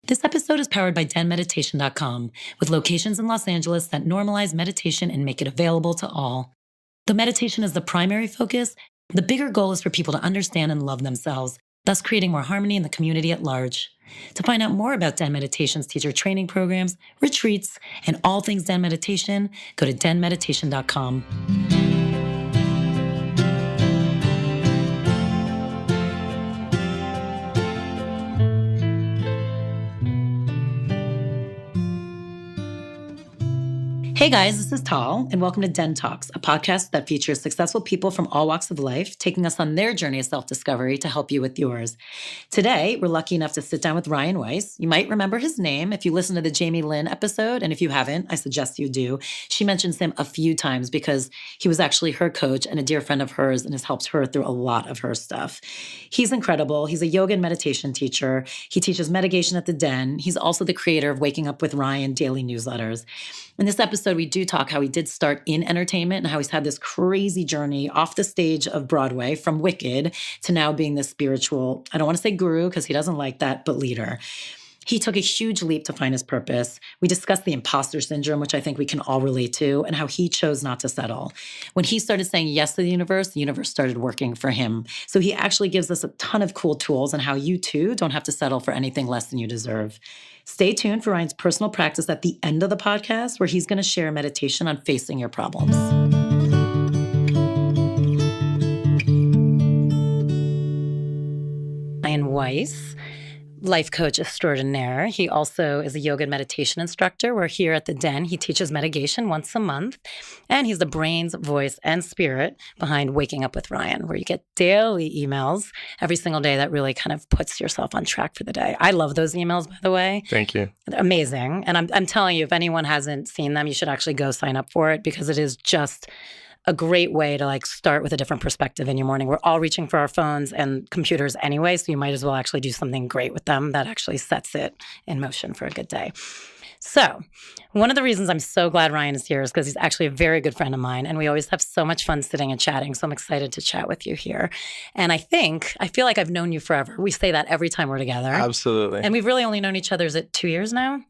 This episode is powered by DENmeditation.com, with locations in Los Angeles that normalize meditation and make it available to all. Though meditation is the primary focus, the bigger goal is for people to understand and love themselves, thus creating more harmony in the community at large. To find out more about Den Meditation's teacher training programs, retreats, and all things Den Meditation, go to DENmeditation.com. Hey guys, this is Tal, and welcome to DENtalks, a podcast that features successful people from all walks of life, taking us on their journey of self-discovery to help you with yours. Today, we're lucky enough to sit down with Ryan Weiss. You might remember his name if you listened to the Jamie Lynn episode, and if you haven't, I suggest you do. She mentions him a few times because he was actually her coach and a dear friend of hers and has helped her through a lot of her stuff. He's incredible. He's a yoga and meditation teacher. He teaches meditation at the Den. He's also the creator of Waking Up with Ryan daily newsletters. In this episode, we do talk how he did start in entertainment and how he's had this crazy journey off the stage of Broadway from Wicked to now being this spiritual, I don't want to say guru because he doesn't like that, but leader. He took a huge leap to find his purpose. We discussed the imposter syndrome, which I think we can all relate to, and how he chose not to settle. When he started saying yes to the universe started working for him. So he actually gives us a ton of cool tools on how you too don't have to settle for anything less than you deserve. Stay tuned for Ryan's personal practice at the end of the podcast, where he's going to share meditation on facing your problems. Ryan Weiss, life coach extraordinaire. He also is a yoga and meditation instructor. We're here at the Den. He teaches meditation once a month. And he's the brains, voice, and spirit behind Waking Up with Ryan, where you get daily emails every single day that really kind of puts yourself on track for the day. I love those emails, by the way. Thank you. They're amazing. And I'm telling you, if anyone hasn't seen them, you should actually go sign up for it because it is just a great way to start with a different perspective in your morning. We're all reaching for our phones and computers anyway, so you might as well actually do something great with them that actually sets it in motion for a good day. So one of the reasons I'm so glad Ryan is here is because he's actually a very good friend of mine, and we always have so much fun sitting and chatting, so I'm excited to chat with you here. And I feel like I've known you forever. We say that every time we're together. Absolutely. And we've really only known each other, is it 2 years now?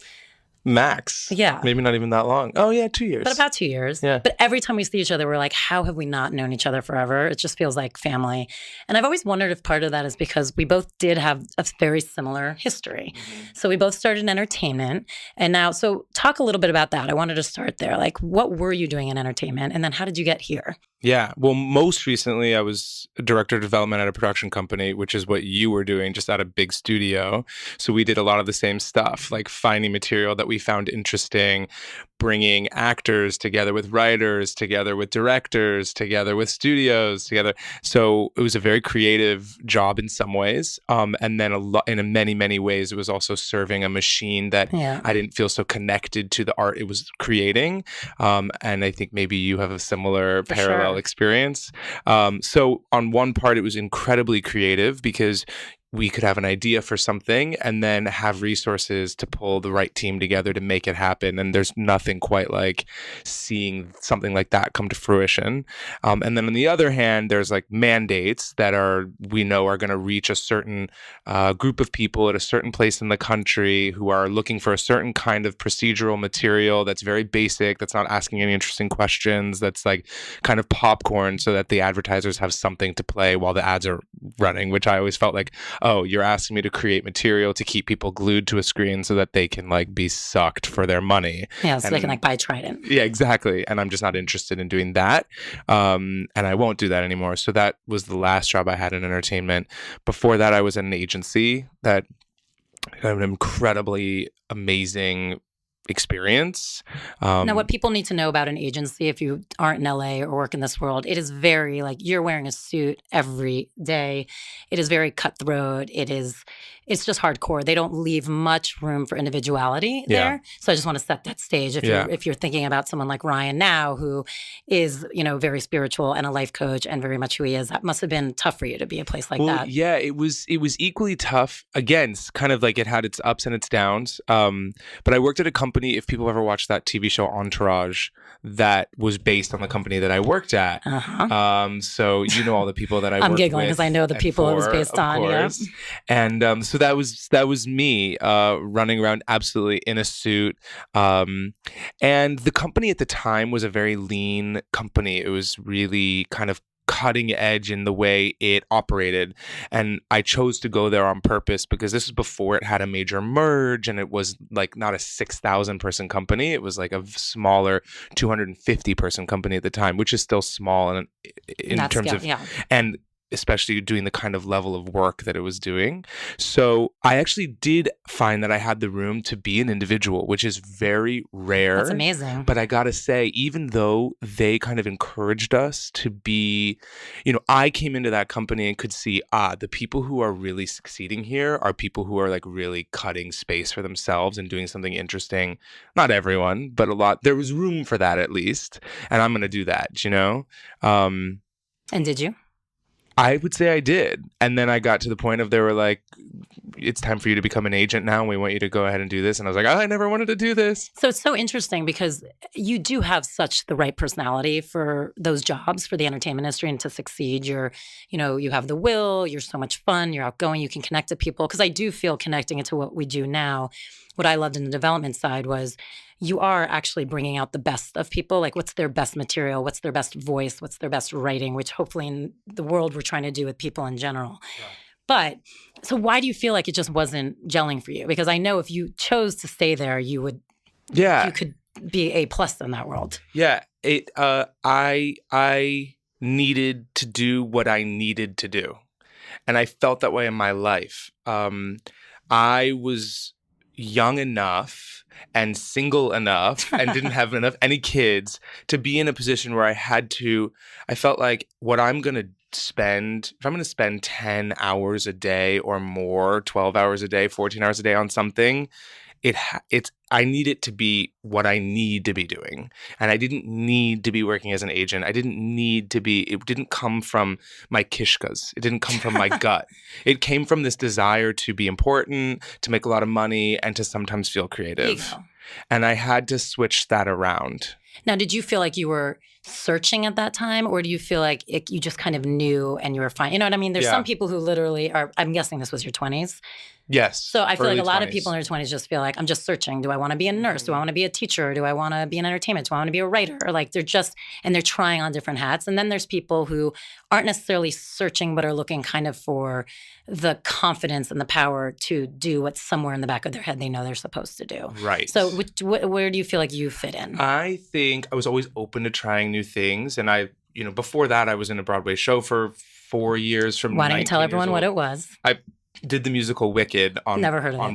Max. Yeah. Maybe not even that long. Oh, yeah, 2 years. But about 2 years. Yeah. But every time we see each other, we're like, how have we not known each other forever? It just feels like family. And I've always wondered if part of that is because we both did have a very similar history. Mm-hmm. So we both started in entertainment. And now, so talk a little bit about that. I wanted to start there. What were you doing in entertainment? And then how did you get here? Yeah. Well, most recently, I was a director of development at a production company, which is what you were doing, just at a big studio. So we did a lot of the same stuff, like finding material that we found interesting, bringing actors together with writers, together with directors, together with studios, together. So it was a very creative job in some ways. And then in many, many ways, it was also serving a machine that I didn't feel so connected to the art it was creating. And I think maybe you have a similar parallel experience. So on one part, it was incredibly creative because we could have an idea for something and then have resources to pull the right team together to make it happen. And there's nothing quite like seeing something like that come to fruition. And then on the other hand, there's mandates that we know are going to reach a certain group of people at a certain place in the country who are looking for a certain kind of procedural material that's very basic, that's not asking any interesting questions, that's kind of popcorn so that the advertisers have something to play while the ads are running, which I always felt like, oh, you're asking me to create material to keep people glued to a screen so that they can be sucked for their money. Yeah, so they can buy Trident. Yeah, exactly. And I'm just not interested in doing that. And I won't do that anymore. So that was the last job I had in entertainment. Before that, I was at an agency that had an incredibly amazing experience. Now, what people need to know about an agency, if you aren't in LA or work in this world, it is very you're wearing a suit every day. It is very cutthroat. It's just hardcore. They don't leave much room for individuality there. So I just want to set that stage. If you're thinking about someone like Ryan now, who is, very spiritual and a life coach and very much who he is, that must have been tough for you to be a place like that. Yeah, it was equally tough. Again, kind of it had its ups and its downs. But I worked at a company company, if people ever watched that TV show Entourage, that was based on the company that I worked at. So you know all the people that I I'm worked giggling because I know the people it was based on. Course. Yeah. And so that was me running around absolutely in a suit. And the company at the time was a very lean company. It was really kind of cutting edge in the way it operated. And I chose to go there on purpose because this was before it had a major merge, and it was like not a 6,000 person company. It was like a smaller 250 person company at the time, which is still small in terms of, and especially doing the kind of level of work that it was doing. So I actually did find that I had the room to be an individual, which is very rare. That's amazing. But I gotta say, even though they kind of encouraged us to be, I came into that company and could see, the people who are really succeeding here are people who are like really cutting space for themselves and doing something interesting. Not everyone, but a lot. There was room for that at least. And I'm going to do that, And did you? I would say I did. And then I got to the point of they were like, it's time for you to become an agent now. And we want you to go ahead and do this. And I was like, I never wanted to do this. So it's so interesting because you do have such the right personality for those jobs, for the entertainment industry, and to succeed. You have the will, you're so much fun, you're outgoing, you can connect to people. Because I do feel connecting it to what we do now. What I loved in the development side was you are actually bringing out the best of people. Like, what's their best material? What's their best voice? What's their best writing? Which hopefully in the world we're trying to do with people in general. Yeah. But so why do you feel like it just wasn't gelling for you? Because I know if you chose to stay there, you would, you could be A+ in that world. Yeah. I needed to do what I needed to do. And I felt that way in my life. I was young enough and single enough and didn't have any kids to be in a position where I felt like what I'm going to spend, if I'm going to spend 10 hours a day or more, 12 hours a day, 14 hours a day on something, I need it to be what I need to be doing. And I didn't need to be working as an agent. It didn't come from my kishkas. It didn't come from my gut. It came from this desire to be important, to make a lot of money, and to sometimes feel creative. And I had to switch that around. Now, did you feel like you were searching at that time, or do you feel like you just kind of knew and you were fine? You know what I mean? There's some people who literally are, I'm guessing this was your 20s. Yes. So I feel like a lot of people in their 20s just feel like, I'm just searching. Do I want to be a nurse? Do I want to be a teacher? Do I want to be in entertainment? Do I want to be a writer? Or like they're trying on different hats. And then there's people who aren't necessarily searching, but are looking kind of for the confidence and the power to do what's somewhere in the back of their head they know they're supposed to do. Right. So where do you feel like you fit in? I think I was always open to trying new things. And before that, I was in a Broadway show for 4 years from Why don't you tell everyone what it was? I did the musical Wicked on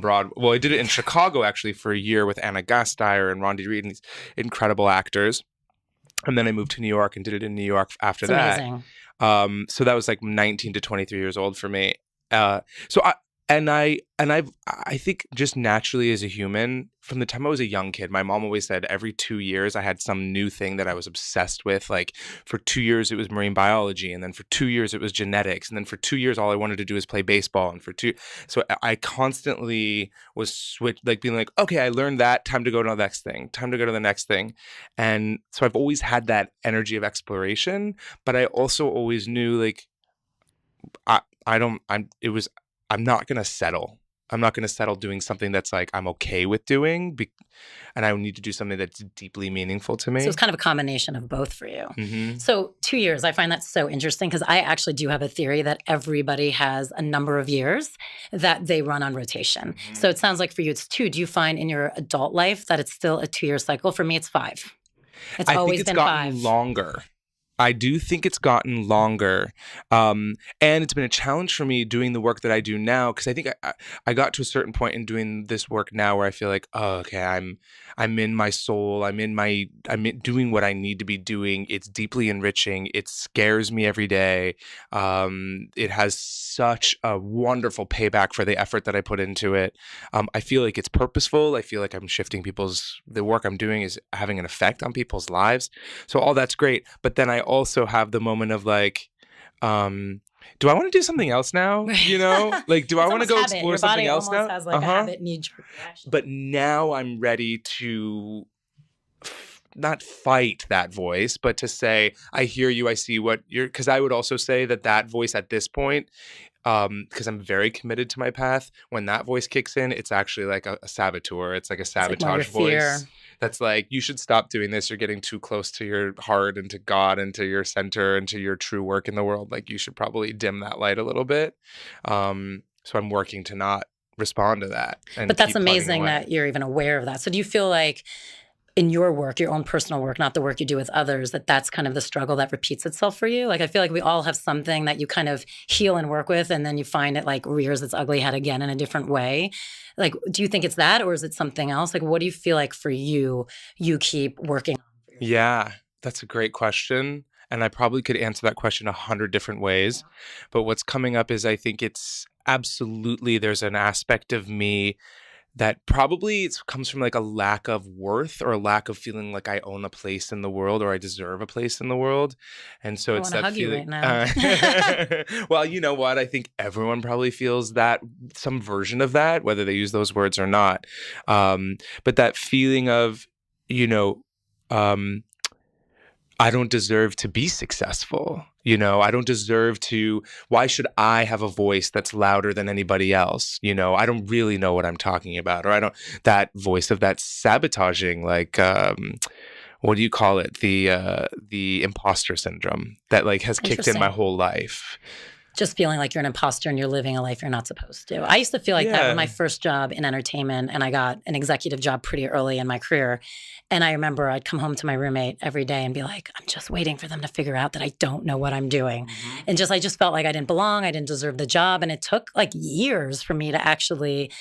Broadway. Well, I did it in Chicago actually for a year with Anna Gasteyer and Rondi Reed and these incredible actors. And then I moved to New York and did it in New York after that. Amazing. So that was like 19 to 23 years old for me. I think just naturally as a human, from the time I was a young kid, my mom always said every 2 years I had some new thing that I was obsessed with. Like for 2 years it was marine biology, and then for 2 years it was genetics, and then for 2 years all I wanted to do was play baseball. So I constantly was being like, okay, I learned that, time to go to the next thing. And so I've always had that energy of exploration, but I also always knew like I'm not going to settle. I'm not going to settle doing something that's like I'm okay with doing, and I need to do something that's deeply meaningful to me. So it's kind of a combination of both for you. Mm-hmm. So 2 years, I find that so interesting because I actually do have a theory that everybody has a number of years that they run on rotation. Mm-hmm. So it sounds like for you it's 2. Do you find in your adult life that it's still a 2-year cycle? For me, it's 5. It's always been 5. I think it's gotten longer. I do think it's gotten longer. And it's been a challenge for me doing the work that I do now, because I think I got to a certain point in doing this work now where I feel like, oh, okay, I'm in my soul. I'm doing what I need to be doing. It's deeply enriching. It scares me every day. It has such a wonderful payback for the effort that I put into it. I feel like it's purposeful. I feel like I'm shifting the work I'm doing is having an effect on people's lives. So all that's great. But then I also have the moment of like, do I want to do something else now? You know, like, do I want to go habit. explore Your something body else almost now? has like a habit knee-jerk reaction. But now I'm ready to not fight that voice, but to say, I hear you, I see what you're, because I would also say that that voice at this point, because I'm very committed to my path, when that voice kicks in, it's actually like a saboteur. It's like a sabotage voice that's like, you should stop doing this. You're getting too close to your heart and to God and to your center and to your true work in the world. Like, you should probably dim that light a little bit. So I'm working to not respond to that. But that's amazing that you're even aware of that. So do you feel like in your work, your own personal work, not the work you do with others, that that's kind of the struggle that repeats itself for you? Like, I feel like we all have something that you kind of heal and work with, and then you find it like rears its ugly head again in a different way. Like, do you think it's that, or is it something else? Like, what do you feel like for you keep working on? Yeah, that's a great question. And I probably could answer that question 100 different ways. But what's coming up is, I think it's absolutely, there's an aspect of me that probably comes from like a lack of worth or a lack of feeling like I own a place in the world or I deserve a place in the world. And so it's that hug feeling. You right now. Well, you know what? I think everyone probably feels that, some version of that, whether they use those words or not. But that feeling of, I don't deserve to be successful. I don't deserve to, why should I have a voice that's louder than anybody else? I don't really know what I'm talking about, or that voice of that sabotaging, like, what do you call it? The imposter syndrome that like has kicked in my whole life. Just feeling like you're an imposter and you're living a life you're not supposed to. I used to feel like that with my first job in entertainment, and I got an executive job pretty early in my career. And I remember I'd come home to my roommate every day and be like, I'm just waiting for them to figure out that I don't know what I'm doing. Mm-hmm. And I just felt like I didn't belong. I didn't deserve the job. And it took like years for me to actually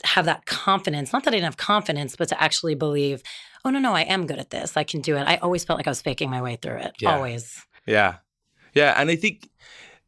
have that confidence. Not that I didn't have confidence, but to actually believe, oh, no, I am good at this. I can do it. I always felt like I was faking my way through it. Yeah. Always. Yeah. Yeah. And I think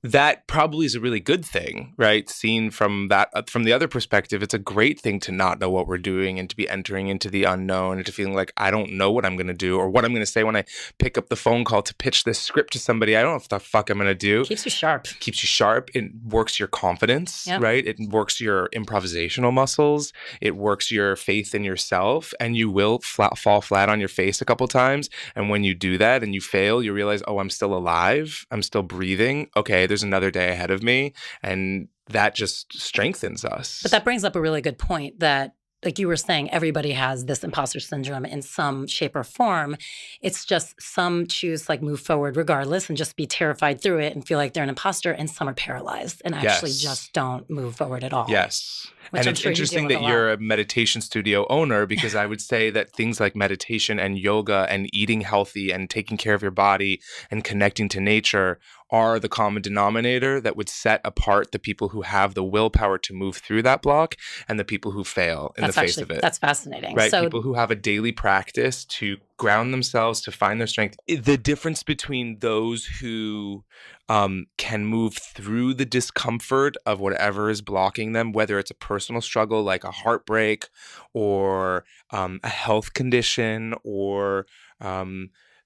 that probably is a really good thing, right? Seen from the other perspective, it's a great thing to not know what we're doing and to be entering into the unknown and to feeling like I don't know what I'm going to do or what I'm going to say when I pick up the phone call to pitch this script to somebody. I don't know what the fuck I'm going to do. Keeps you sharp. It works your confidence, right? It works your improvisational muscles. It works your faith in yourself, and you will fall flat on your face a couple times. And when you do that and you fail, you realize, oh, I'm still alive. I'm still breathing. Okay, there's another day ahead of me, and that just strengthens us. But that brings up a really good point that, like you were saying, everybody has this imposter syndrome in some shape or form. It's just some choose like move forward regardless and just be terrified through it and feel like they're an imposter, and some are paralyzed and actually just don't move forward at all. Yes. Which and it's interesting that you're a meditation studio owner, because I would say that things like meditation and yoga and eating healthy and taking care of your body and connecting to nature are the common denominator that would set apart the people who have the willpower to move through that block and the people who fail in the face of it. That's fascinating. Right? So, people who have a daily practice to ground themselves, to find their strength. The difference between those who can move through the discomfort of whatever is blocking them, whether it's a personal struggle like a heartbreak or a health condition or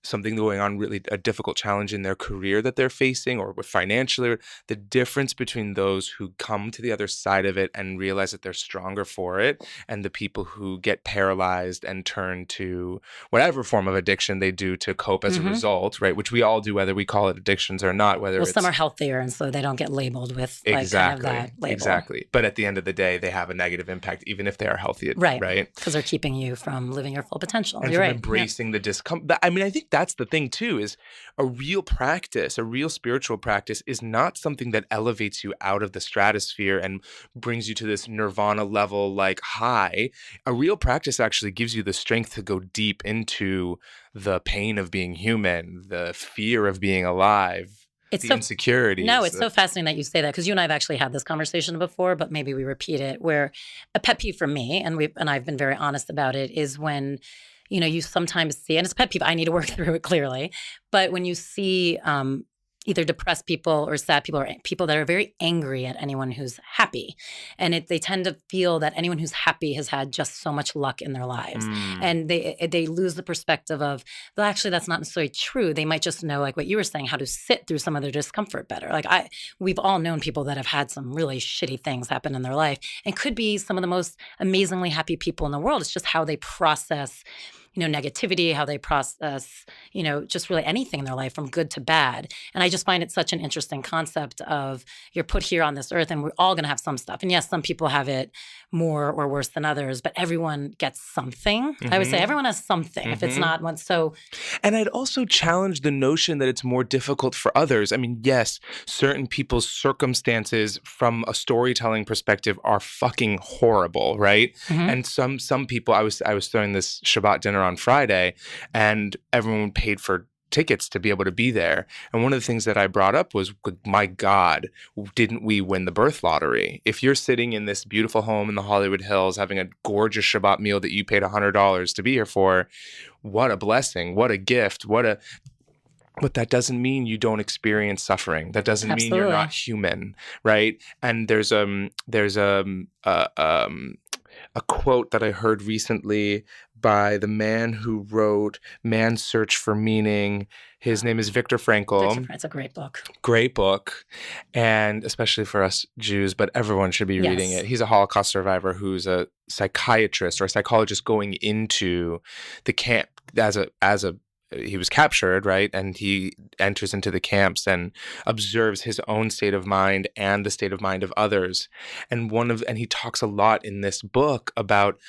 something going on, really a difficult challenge in their career that they're facing or with financially, the difference between those who come to the other side of it and realize that they're stronger for it and the people who get paralyzed and turn to whatever form of addiction they do to cope as a result, right? Which we all do, whether we call it addictions or not, some are healthier and so they don't get labeled with like kind of that label. Exactly. But at the end of the day, they have a negative impact even if they are healthy, right? Because they're keeping you from living your full potential. And You're from embracing the discomfort. I mean, I think that's the thing too, is a real practice, a real spiritual practice is not something that elevates you out of the stratosphere and brings you to this nirvana level like high. A real practice actually gives you the strength to go deep into the pain of being human, the fear of being alive. It's the insecurities. No, it's so fascinating that you say that, because you and I have actually had this conversation before, but maybe we repeat it, where a pet peeve for me, and I've been very honest about it, is when you sometimes see, and it's a pet peeve, I need to work through it clearly, but when you see either depressed people or sad people or people that are very angry at anyone who's happy. And they tend to feel that anyone who's happy has had just so much luck in their lives. And they lose the perspective of, well, actually, that's not necessarily true. They might just know, like what you were saying, how to sit through some of their discomfort better. Like we've all known people that have had some really shitty things happen in their life and could be some of the most amazingly happy people in the world. It's just how they process negativity, how they process, just really anything in their life from good to bad. And I just find it such an interesting concept of you're put here on this earth and we're all going to have some stuff. And yes, some people have it more or worse than others, but everyone gets something. I would say everyone has something if it's not one. So, and I'd also challenge the notion that it's more difficult for others. I mean, yes, certain people's circumstances from a storytelling perspective are fucking horrible, right? And some people, I was throwing this Shabbat dinner on Friday, and everyone paid for tickets to be able to be there. And one of the things that I brought up was, my God, didn't we win the birth lottery? If you're sitting in this beautiful home in the Hollywood Hills having a gorgeous Shabbat meal that you paid $100 to be here for, what a blessing, what a gift, but that doesn't mean you don't experience suffering. That doesn't mean you're not human, right? And there's a quote that I heard recently by the man who wrote Man's Search for Meaning. His name is Viktor Frankl. It's a great book. Great book. And especially for us Jews, but everyone should be reading it. He's a Holocaust survivor who's a psychiatrist or a psychologist going into the camp he was captured, right? And he enters into the camps and observes his own state of mind and the state of mind of others. And he talks a lot in this book about,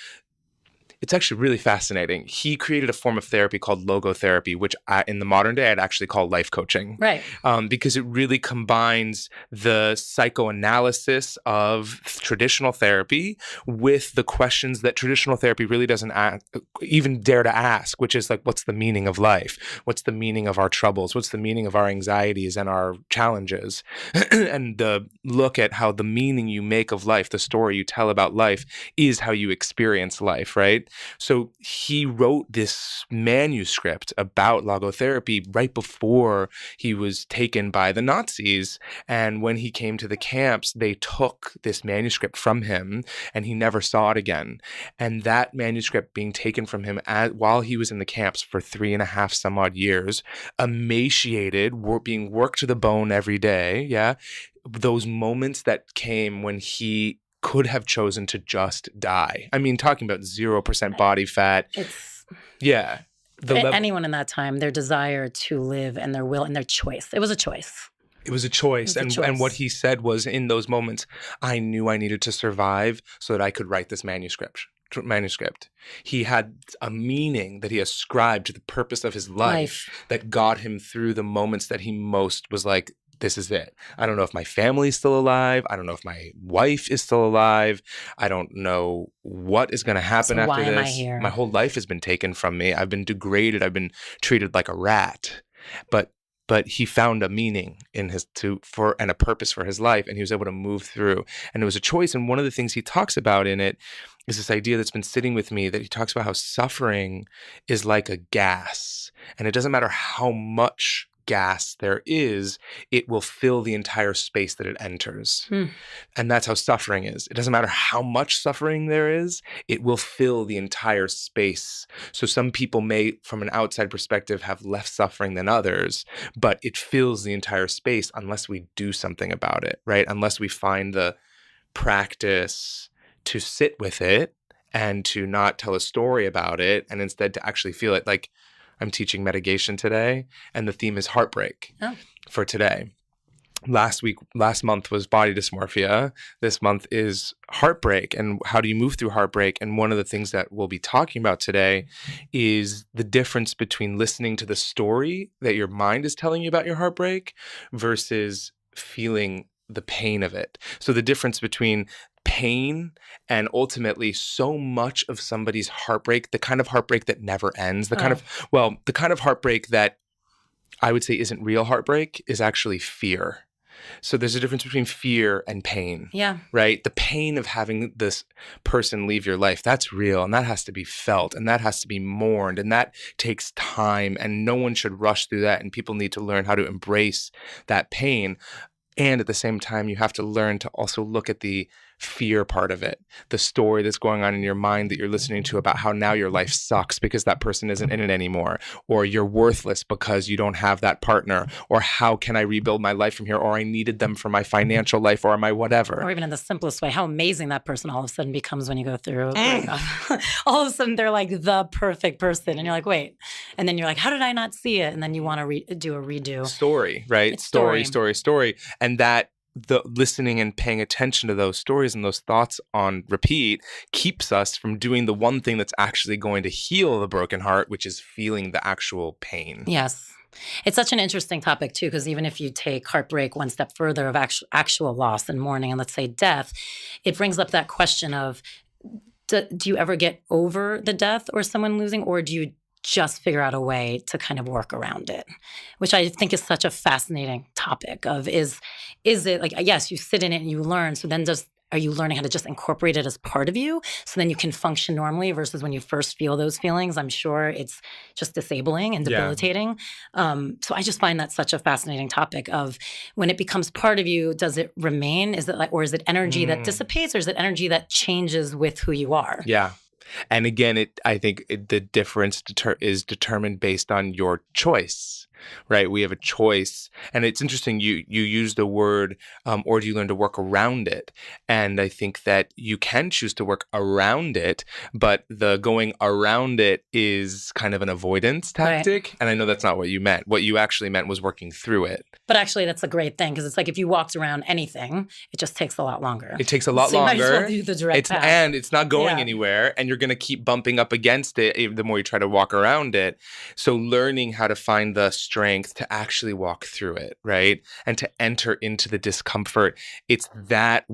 it's actually really fascinating. He created a form of therapy called logotherapy, which in the modern day I'd actually call life coaching. Right. Because it really combines the psychoanalysis of traditional therapy with the questions that traditional therapy really doesn't even dare to ask, which is like, what's the meaning of life? What's the meaning of our troubles? What's the meaning of our anxieties and our challenges? And the look at how the meaning you make of life, the story you tell about life, is how you experience life, right? So he wrote this manuscript about logotherapy right before he was taken by the Nazis. And when he came to the camps, they took this manuscript from him and he never saw it again. And that manuscript being taken from him while he was in the camps for 3.5 some odd years, emaciated, being worked to the bone every day. Those moments that came when he could have chosen to just die. I mean, talking about 0% body fat. Anyone in that time, their desire to live and their will and their choice. It was a choice. It was a choice. And what he said was, in those moments, I knew I needed to survive so that I could write this manuscript. He had a meaning that he ascribed to the purpose of his life that got him through the moments that he most was like, this is it. I don't know if my family's still alive. I don't know if my wife is still alive. I don't know what is going to happen after this. Why am I here? My whole life has been taken from me. I've been degraded. I've been treated like a rat. But he found a meaning in and a purpose for his life, and he was able to move through. And it was a choice. And one of the things he talks about in it is this idea that's been sitting with me, that he talks about how suffering is like a gas, and it doesn't matter how much gas there is, it will fill the entire space that it enters. And that's how suffering is. It doesn't matter how much suffering there is, it will fill the entire space. So some people may, from an outside perspective, have less suffering than others, but it fills the entire space unless we do something about it, right? Unless we find the practice to sit with it and to not tell a story about it, and instead to actually feel it. Like, I'm teaching mitigation today, and the theme is heartbreak for today. Last month was body dysmorphia. This month is heartbreak, and how do you move through heartbreak? And one of the things that we'll be talking about today is the difference between listening to the story that your mind is telling you about your heartbreak versus feeling the pain of it. So the difference between pain and ultimately so much of somebody's heartbreak, the kind of heartbreak that never ends, the kind of heartbreak that I would say isn't real heartbreak, is actually fear. So there's a difference between fear and pain. Yeah. Right? The pain of having this person leave your life, that's real, and that has to be felt, and that has to be mourned, and that takes time, and no one should rush through that, and people need to learn how to embrace that pain. And at the same time, you have to learn to also look at the fear part of it, the story that's going on in your mind that you're listening to about how now your life sucks because that person isn't in it anymore, or you're worthless because you don't have that partner, or how can I rebuild my life from here, or I needed them for my financial life or my whatever. Or even in the simplest way, how amazing that person all of a sudden becomes when you go through a breakup. All of a sudden, they're like the perfect person. And you're like, wait. And then you're like, how did I not see it? And then you want to do a redo. Story, right? It's Story. And that the listening and paying attention to those stories and those thoughts on repeat keeps us from doing the one thing that's actually going to heal the broken heart, which is feeling the actual pain. Yes. It's such an interesting topic, too, because even if you take heartbreak one step further of actual loss and mourning and let's say death, it brings up that question of, do you ever get over the death or someone losing, or do you just figure out a way to kind of work around it, which I think is such a fascinating topic of is it like, yes, you sit in it and you learn. So then are you learning how to just incorporate it as part of you so then you can function normally versus when you first feel those feelings? I'm sure it's just disabling and debilitating. So I just find that such a fascinating topic of when it becomes part of you, does it remain? Is it like, or is it energy that dissipates, or is it energy that changes with who you are? Yeah. And again, I think the difference is determined based on your choice, right? We have a choice. And it's interesting, you use the word, or do you learn to work around it? And I think that you can choose to work around it, but the going around it is kind of an avoidance tactic. Right. And I know that's not what you meant. What you actually meant was working through it. But actually, that's a great thing, because it's like if you walked around anything, it just takes a lot longer. It takes a lot longer. You might as well do the direct path. And it's not going anywhere, and you're going to keep bumping up against it the more you try to walk around it. So learning how to find the strength to actually walk through it, right? And to enter into the discomfort. It's that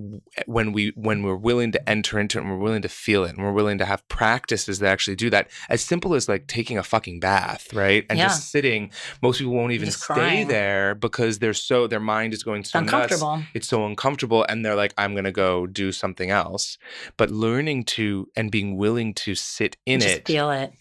when we're willing to enter into it and we're willing to feel it and we're willing to have practices that actually do that, as simple as like taking a fucking bath, right? And just sitting. Most people won't even stay there because their mind is going so uncomfortable. Nuts. It's so uncomfortable, and they're like, I'm going to go do something else. But learning to and being willing to sit in just it. Feel it.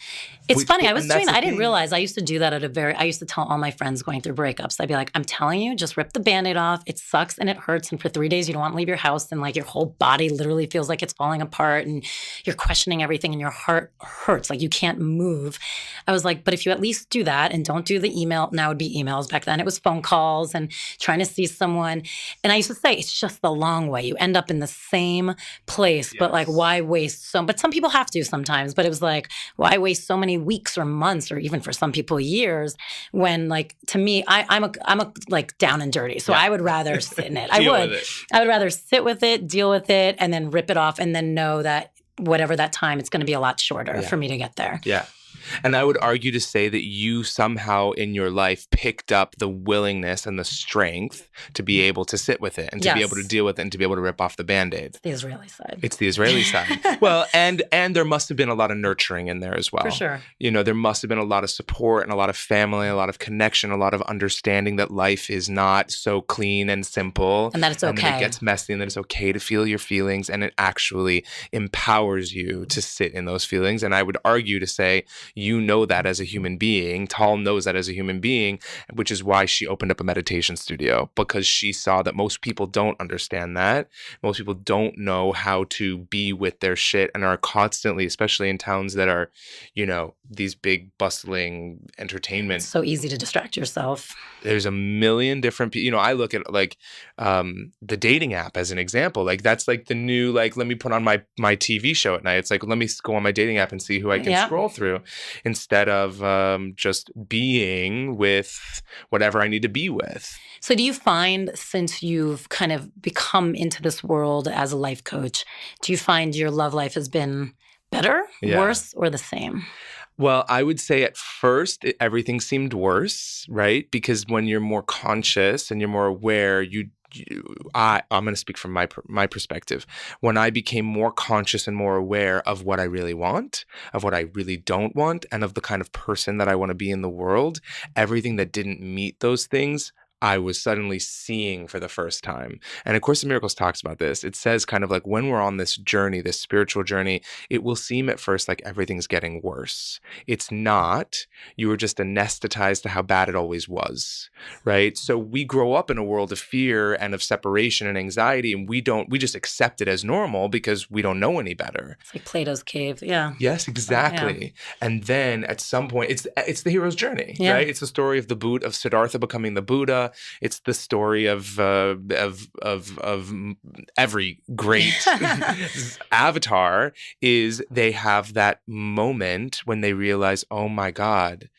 It's funny. I was doing that. I didn't realize I used to do that I used to tell all my friends going through breakups. I'd be like, I'm telling you, just rip the Band-Aid off. It sucks and it hurts. And for 3 days, you don't want to leave your house. And like your whole body literally feels like it's falling apart and you're questioning everything and your heart hurts. Like you can't move. I was like, but if you at least do that and don't do the email, now it would be emails. Back then it was phone calls and trying to see someone. And I used to say, it's just the long way. You end up in the same place, but like, why waste but some people have to sometimes, but it was like, why waste so many weeks or months or even for some people years when like, to me, I'm a like down and dirty. So I would rather sit in it. I would rather sit with it, deal with it, and then rip it off and then know that whatever that time, it's going to be a lot shorter for me to get there. Yeah. And I would argue to say that you somehow in your life picked up the willingness and the strength to be able to sit with it and to be able to deal with it and to be able to rip off the Band-Aid. It's the Israeli side. It's the Israeli side. Well, and there must have been a lot of nurturing in there as well. For sure. You know, there must have been a lot of support and a lot of family, a lot of connection, a lot of understanding that life is not so clean and simple. And that it's okay. And that it gets messy and that it's okay to feel your feelings, and it actually empowers you to sit in those feelings. And I would argue to say, you know that as a human being. Tal knows that as a human being, which is why she opened up a meditation studio, because she saw that most people don't understand that. Most people don't know how to be with their shit and are constantly, especially in towns that are, you know, these big bustling entertainment. It's so easy to distract yourself. There's a million different people. You know, I look at like the dating app as an example. Like that's like the new, like, let me put on my TV show at night. It's like, let me go on my dating app and see who I can scroll through, instead of just being with whatever I need to be with. So do you find, since you've kind of become into this world as a life coach, do you find your love life has been better, worse, or the same? Well, I would say at first, everything seemed worse, right? Because when you're more conscious and you're more aware, I'm going to speak from my perspective. When I became more conscious and more aware of what I really want, of what I really don't want, and of the kind of person that I want to be in the world, everything that didn't meet those things, I was suddenly seeing for the first time. And A Course in Miracles talks about this. It says kind of like when we're on this journey, this spiritual journey, it will seem at first like everything's getting worse. It's not. You were just anesthetized to how bad it always was, right? So we grow up in a world of fear and of separation and anxiety, and we just accept it as normal because we don't know any better. It's like Plato's cave. Yeah. Yes, exactly. Yeah. And then at some point, it's the hero's journey, right? It's the story of of Siddhartha becoming the Buddha. It's the story of every great avatar. Is they have that moment when they realize, oh my God,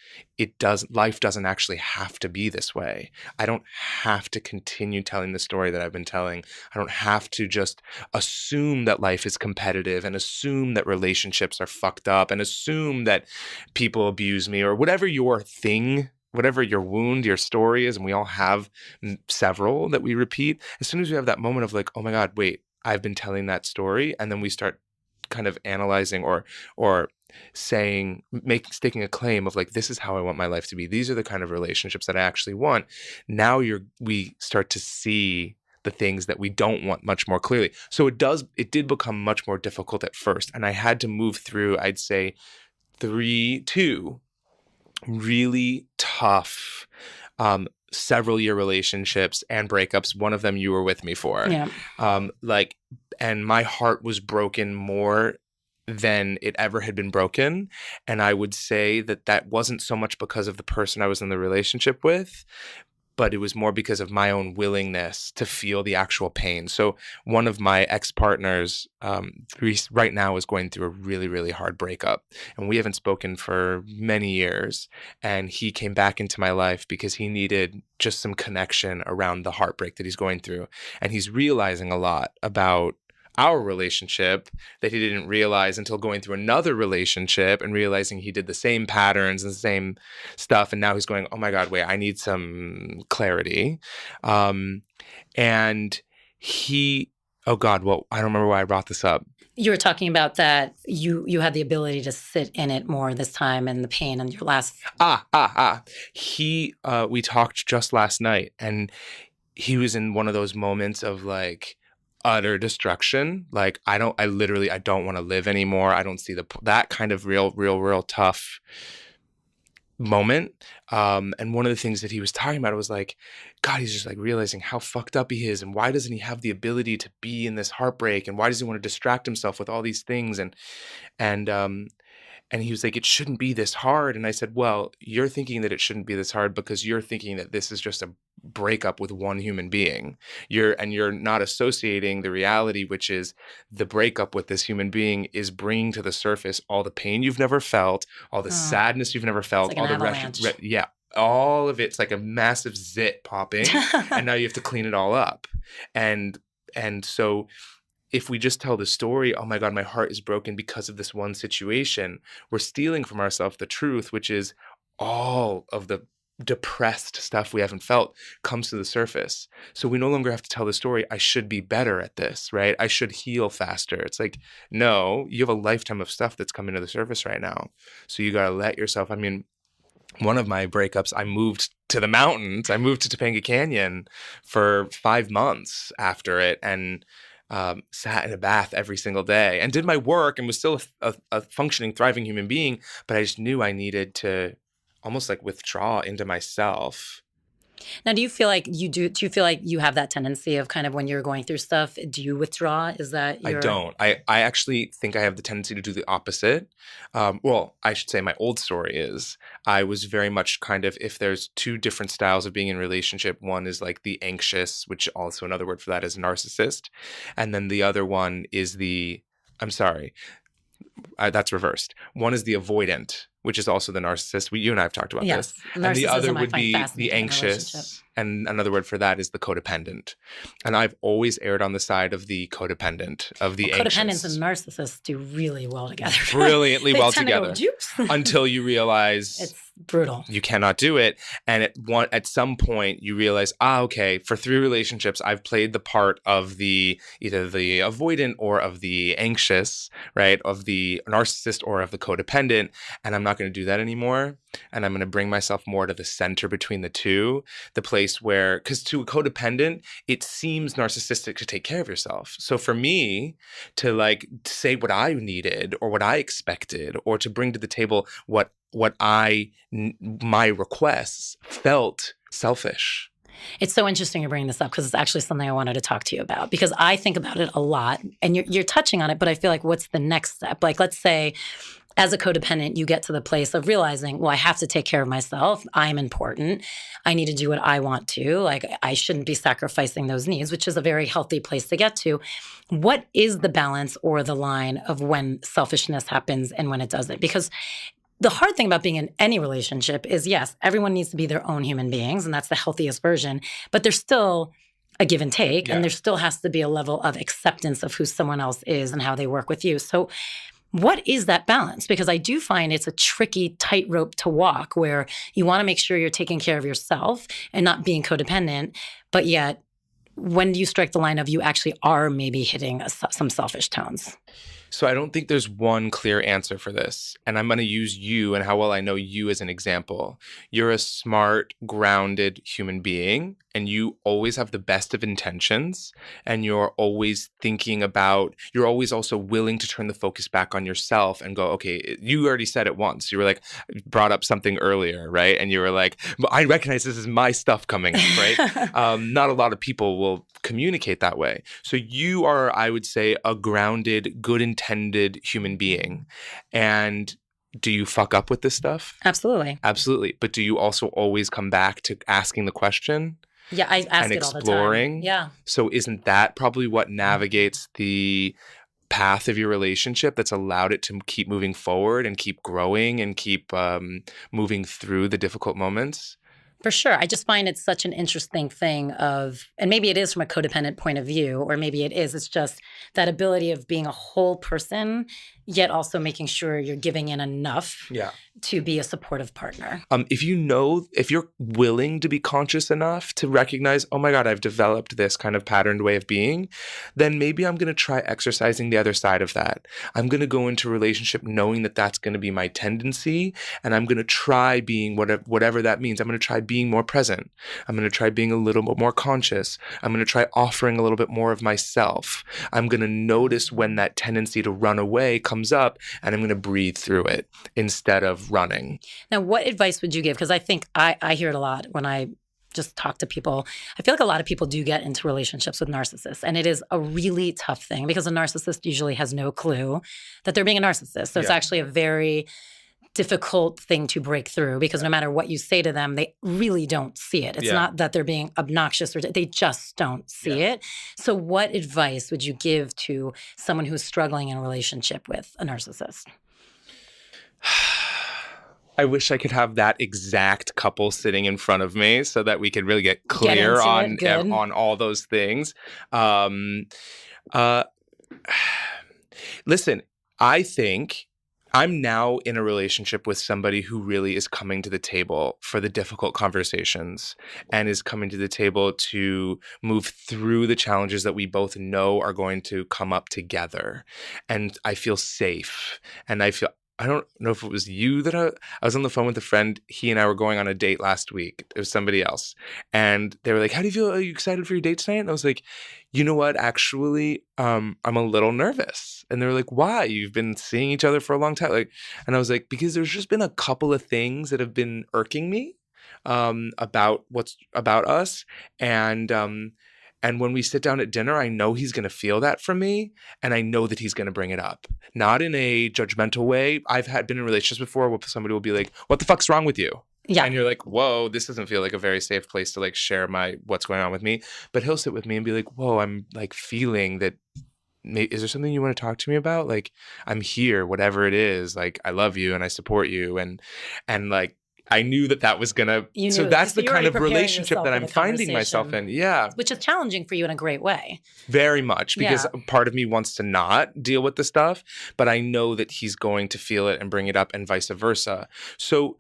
life doesn't actually have to be this way. I don't have to continue telling the story that I've been telling. I don't have to just assume that life is competitive and assume that relationships are fucked up and assume that people abuse me or whatever your thing, whatever your wound, your story is, and we all have several that we repeat. As soon as we have that moment of like, oh my God, wait, I've been telling that story, and then we start kind of analyzing or saying, staking a claim of like, this is how I want my life to be. These are the kind of relationships that I actually want. Now we start to see the things that we don't want much more clearly. So it did become much more difficult at first. And I had to move through, I'd say 2 really tough, several year relationships and breakups. One of them you were with me for. Yeah. And my heart was broken more than it ever had been broken. And I would say that wasn't so much because of the person I was in the relationship with, but it was more because of my own willingness to feel the actual pain. So one of my ex-partners right now is going through a really, really hard breakup. And we haven't spoken for many years. And he came back into my life because he needed just some connection around the heartbreak that he's going through. And he's realizing a lot about our relationship that he didn't realize until going through another relationship and realizing he did the same patterns and the same stuff. And now he's going, oh my God, wait, I need some clarity. And oh God, well, I don't remember why I brought this up. You were talking about that you had the ability to sit in it more this time and the pain and your last. We talked just last night, and he was in one of those moments of like, utter destruction. Like I don't want to live anymore. I don't see that kind of real tough moment. And one of the things that he was talking about, it was like, God, he's just like realizing how fucked up he is. And why doesn't he have the ability to be in this heartbreak? And why does he want to distract himself with all these things? And he was like, it shouldn't be this hard. And I said, well, you're thinking that it shouldn't be this hard because you're thinking that this is just a breakup with one human being. You're not associating the reality, which is the breakup with this human being is bringing to the surface all the pain you've never felt, all the sadness you've never felt, like all the all of it's like a massive zit popping, and now you have to clean it all up. And so if we just tell the story, oh my God, my heart is broken because of this one situation, we're stealing from ourselves the truth, which is all of the depressed stuff we haven't felt comes to the surface. So we no longer have to tell the story, I should be better at this, right? I should heal faster. It's like, no, you have a lifetime of stuff that's coming to the surface right now. So you got to let yourself, one of my breakups, I moved to the mountains. I moved to Topanga Canyon for 5 months after it, and sat in a bath every single day and did my work and was still a functioning, thriving human being. But I just knew I needed to almost like withdraw into myself. Now, do you feel like do you feel like you have that tendency of kind of when you're going through stuff, do you withdraw? Is that I don't. I actually think I have the tendency to do the opposite. Well, I should say my old story is I was very much kind of, if there's 2 different styles of being in a relationship, one is like the anxious, which also another word for that is narcissist. And then the other one is that's reversed. One is the avoidant, which is also the narcissist. You and I have talked about this. And the other would be the anxious. And another word for that is the codependent. And I've always erred on the side of the codependent, of the anxious. Codependents and narcissists do really well together. Brilliantly well together. To go, until you realize Brutal. You cannot do it. And at some point you realize, okay, for 3 relationships, I've played the part of either the avoidant or of the anxious, right? Of the narcissist or of the codependent. And I'm not going to do that anymore. And I'm going to bring myself more to the center between the two, the place where, because to a codependent, it seems narcissistic to take care of yourself. So for me to like say what I needed or what I expected, or to bring to the table what my requests, felt selfish. It's so interesting you're bringing this up because it's actually something I wanted to talk to you about, because I think about it a lot and you're touching on it, but I feel like what's the next step? Like, let's say as a codependent, you get to the place of realizing, well, I have to take care of myself. I'm important. I need to do what I want to. Like, I shouldn't be sacrificing those needs, which is a very healthy place to get to. What is the balance or the line of when selfishness happens and when it doesn't? Because the hard thing about being in any relationship is, yes, everyone needs to be their own human beings, and that's the healthiest version, but there's still a give and take, and there still has to be a level of acceptance of who someone else is and how they work with you. So what is that balance? Because I do find it's a tricky tightrope to walk where you want to make sure you're taking care of yourself and not being codependent, but yet when do you strike the line of you actually are maybe hitting some selfish tones? So I don't think there's one clear answer for this. And I'm going to use you and how well I know you as an example. You're a smart, grounded human being, and you always have the best of intentions. And you're always you're always also willing to turn the focus back on yourself and go, okay, you already said it once. You were like, brought up something earlier, right? And you were like, I recognize this is my stuff coming up, right? Not a lot of people will communicate that way. So you are, I would say, a grounded, good intended human being. And do you fuck up with this stuff? Absolutely. Absolutely. But do you also always come back to asking the question? Yeah, I ask it all the time. Exploring? Yeah. So isn't that probably what navigates the path of your relationship that's allowed it to keep moving forward and keep growing and keep moving through the difficult moments? For sure. I just find it's such an interesting thing and maybe it is from a codependent point of view, or maybe it's just that ability of being a whole person, yet also making sure you're giving in enough to be a supportive partner. If you're willing to be conscious enough to recognize, oh my God, I've developed this kind of patterned way of being, then maybe I'm going to try exercising the other side of that. I'm going to go into a relationship knowing that that's going to be my tendency, and I'm going to try being whatever that means. I'm going to try being more present. I'm going to try being a little bit more conscious. I'm going to try offering a little bit more of myself. I'm going to notice when that tendency to run away comes up, and I'm going to breathe through it instead of running. Now, what advice would you give? Because I think I hear it a lot when I just talk to people. I feel like a lot of people do get into relationships with narcissists, and it is a really tough thing because a narcissist usually has no clue that they're being a narcissist. So it's actually a very difficult thing to break through because no matter what you say to them, they really don't see it. It's not that they're being obnoxious or they just don't see it. So what advice would you give to someone who's struggling in a relationship with a narcissist? I wish I could have that exact couple sitting in front of me so that we could really get clear on all those things. Listen, I think I'm now in a relationship with somebody who really is coming to the table for the difficult conversations and is coming to the table to move through the challenges that we both know are going to come up together. And I feel safe. And I don't know if it was you that I was on the phone with a friend. He and I were going on a date last week. It was somebody else. And they were like, how do you feel? Are you excited for your date tonight? And I was like, you know what? Actually, I'm a little nervous. And they were like, why? You've been seeing each other for a long time. And I was like, because there's just been a couple of things that have been irking me about us. And when we sit down at dinner, I know he's going to feel that from me, and I know that he's going to bring it up. Not in a judgmental way. I've been in relationships before where somebody will be like, what the fuck's wrong with you? Yeah. And you're like, whoa, this doesn't feel like a very safe place to share what's going on with me. But he'll sit with me and be like, whoa, I'm feeling that. Is there something you want to talk to me about? I'm here, whatever it is. I love you and I support you. And I knew that was going to, so that's the kind of relationship that I'm finding myself in. Yeah. Which is challenging for you in a great way. Very much, because part of me wants to not deal with the stuff, but I know that he's going to feel it and bring it up and vice versa. So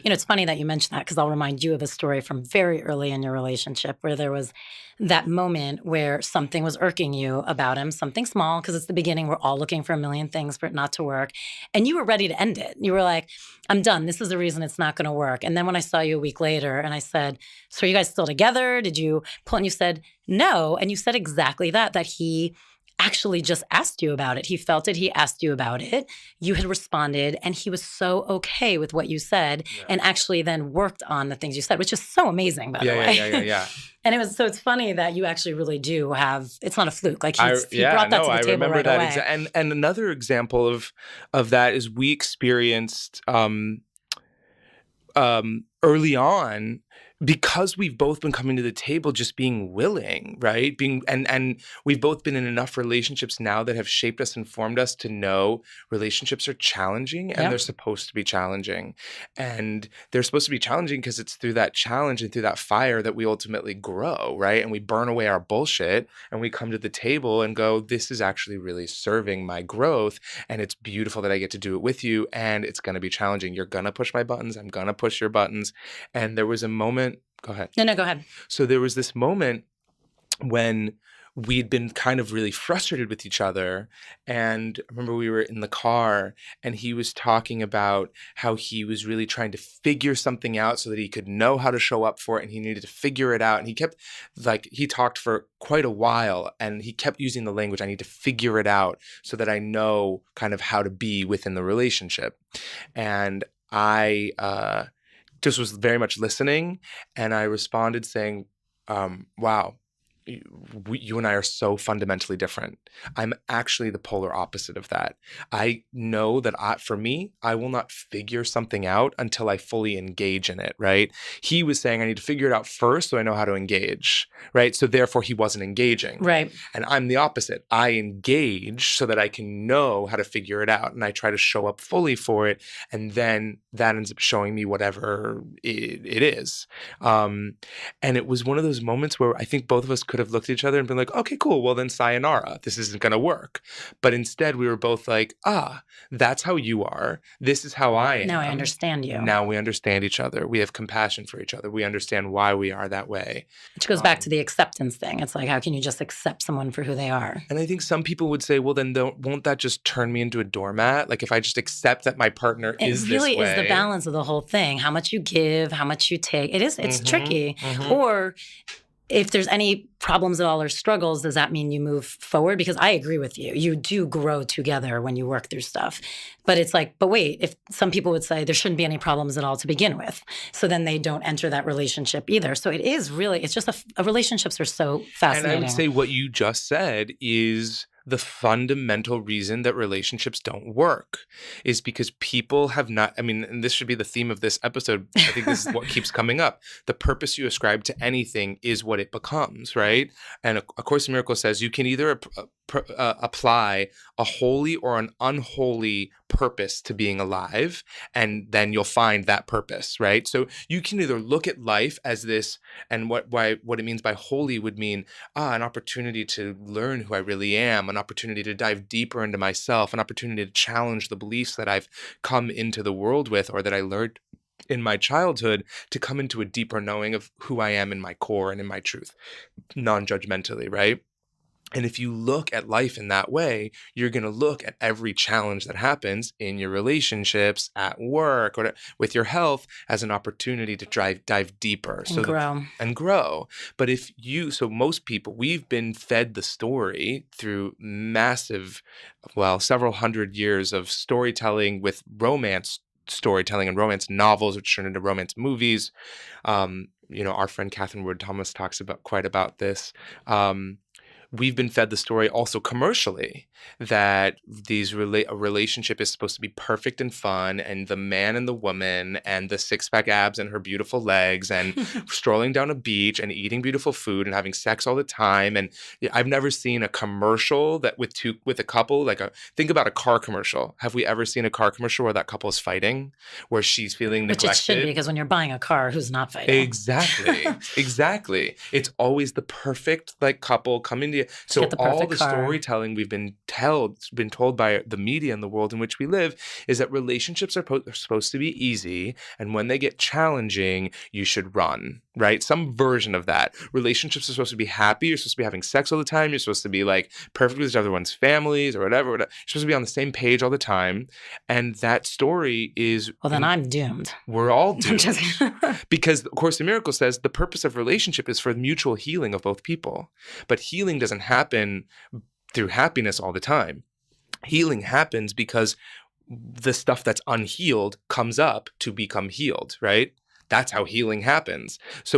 It's funny that you mentioned that because I'll remind you of a story from very early in your relationship where there was that moment where something was irking you about him, something small, because it's the beginning. We're all looking for a million things for it not to work. And you were ready to end it. You were like, I'm done. This is the reason it's not going to work. And then when I saw you a week later and I said, so are you guys still together? Did you pull? And you said, no. And you said exactly that he actually just asked you about it. He felt it. He asked you about it. You had responded and he was so okay with what you said and actually then worked on the things you said, which is so amazing, by the way. Yeah. And it's funny that you actually really do have, it's not a fluke. Like he brought that to the table remember right that away. And another example of that is we experienced early on, because we've both been coming to the table just being willing, right? And we've both been in enough relationships now that have shaped us and formed us to know relationships are challenging and they're supposed to be challenging. And they're supposed to be challenging because it's through that challenge and through that fire that we ultimately grow, right? And we burn away our bullshit and we come to the table and go, this is actually really serving my growth. And it's beautiful that I get to do it with you. And it's going to be challenging. You're going to push my buttons. I'm going to push your buttons. And there was a moment. Go ahead. No, go ahead. So there was this moment when we'd been kind of really frustrated with each other. And I remember we were in the car and he was talking about how he was really trying to figure something out so that he could know how to show up for it. And he needed to figure it out. And he talked for quite a while and he kept using the language, I need to figure it out so that I know kind of how to be within the relationship. And I just was very much listening, and I responded saying, wow, you and I are so fundamentally different. I'm actually the polar opposite of that. I know that for me, I will not figure something out until I fully engage in it, right? He was saying I need to figure it out first so I know how to engage, right? So therefore he wasn't engaging. Right. And I'm the opposite. I engage so that I can know how to figure it out. And I try to show up fully for it. And then that ends up showing me whatever it is. And it was one of those moments where I think both of us could have looked at each other and been like, okay, cool. Well, then sayonara. This isn't going to work. But instead we were both like, that's how you are. This is how I am. Now I understand you. Now we understand each other. We have compassion for each other. We understand why we are that way. Which goes back to the acceptance thing. It's like, how can you just accept someone for who they are? And I think some people would say, well, then won't that just turn me into a doormat? Like if I just accept that my partner is this way. It really is the balance of the whole thing. How much you give, how much you take. It's tricky. Or if there's any problems at all or struggles, does that mean you move forward? Because I agree with you. You do grow together when you work through stuff. But it's like, but wait, if some people would say there shouldn't be any problems at all to begin with. So then they don't enter that relationship either. So it is really, it's just relationships are so fascinating. And I would say what you just said is the fundamental reason that relationships don't work is because people have not, and this should be the theme of this episode. I think this is what keeps coming up. The purpose you ascribe to anything is what it becomes, right? And A Course in Miracles says you can either apply a holy or an unholy purpose to being alive, and then you'll find that purpose, right? So you can either look at life as this, and what it means by holy would mean an opportunity to learn who I really am, an opportunity to dive deeper into myself, an opportunity to challenge the beliefs that I've come into the world with or that I learned in my childhood, to come into a deeper knowing of who I am in my core and in my truth, non-judgmentally, right? And if you look at life in that way, you're going to look at every challenge that happens in your relationships, at work, or with your health as an opportunity to dive deeper. And grow. But most people, we've been fed the story through several hundred years of storytelling with romance storytelling and romance novels, which turn into romance movies. Our friend Catherine Wood Thomas talks about this. We've been fed the story also commercially that a relationship is supposed to be perfect and fun, and the man and the woman and the six-pack abs and her beautiful legs and strolling down a beach and eating beautiful food and having sex all the time. And I've never seen a commercial that with a couple, think about a car commercial. Have we ever seen a car commercial where that couple is fighting, where she's feeling neglected? Which it should be, because when you're buying a car, who's not fighting? Exactly. Exactly. It's always the perfect couple coming together media. To So get the all perfect the car. storytelling we've been told by the media and the world in which we live is that relationships are supposed to be easy, and when they get challenging, you should run, right? Some version of that. Relationships are supposed to be happy. You're supposed to be having sex all the time. You're supposed to be like perfect with everyone's families or whatever. You're supposed to be on the same page all the time. And that story is... Well, then I'm doomed. We're all I'm doomed. just kidding. Because A Course in Miracles says the purpose of relationship is for mutual healing of both people. But healing doesn't happen through happiness all the time. Healing happens because the stuff that's unhealed comes up to become healed, right? That's how healing happens. If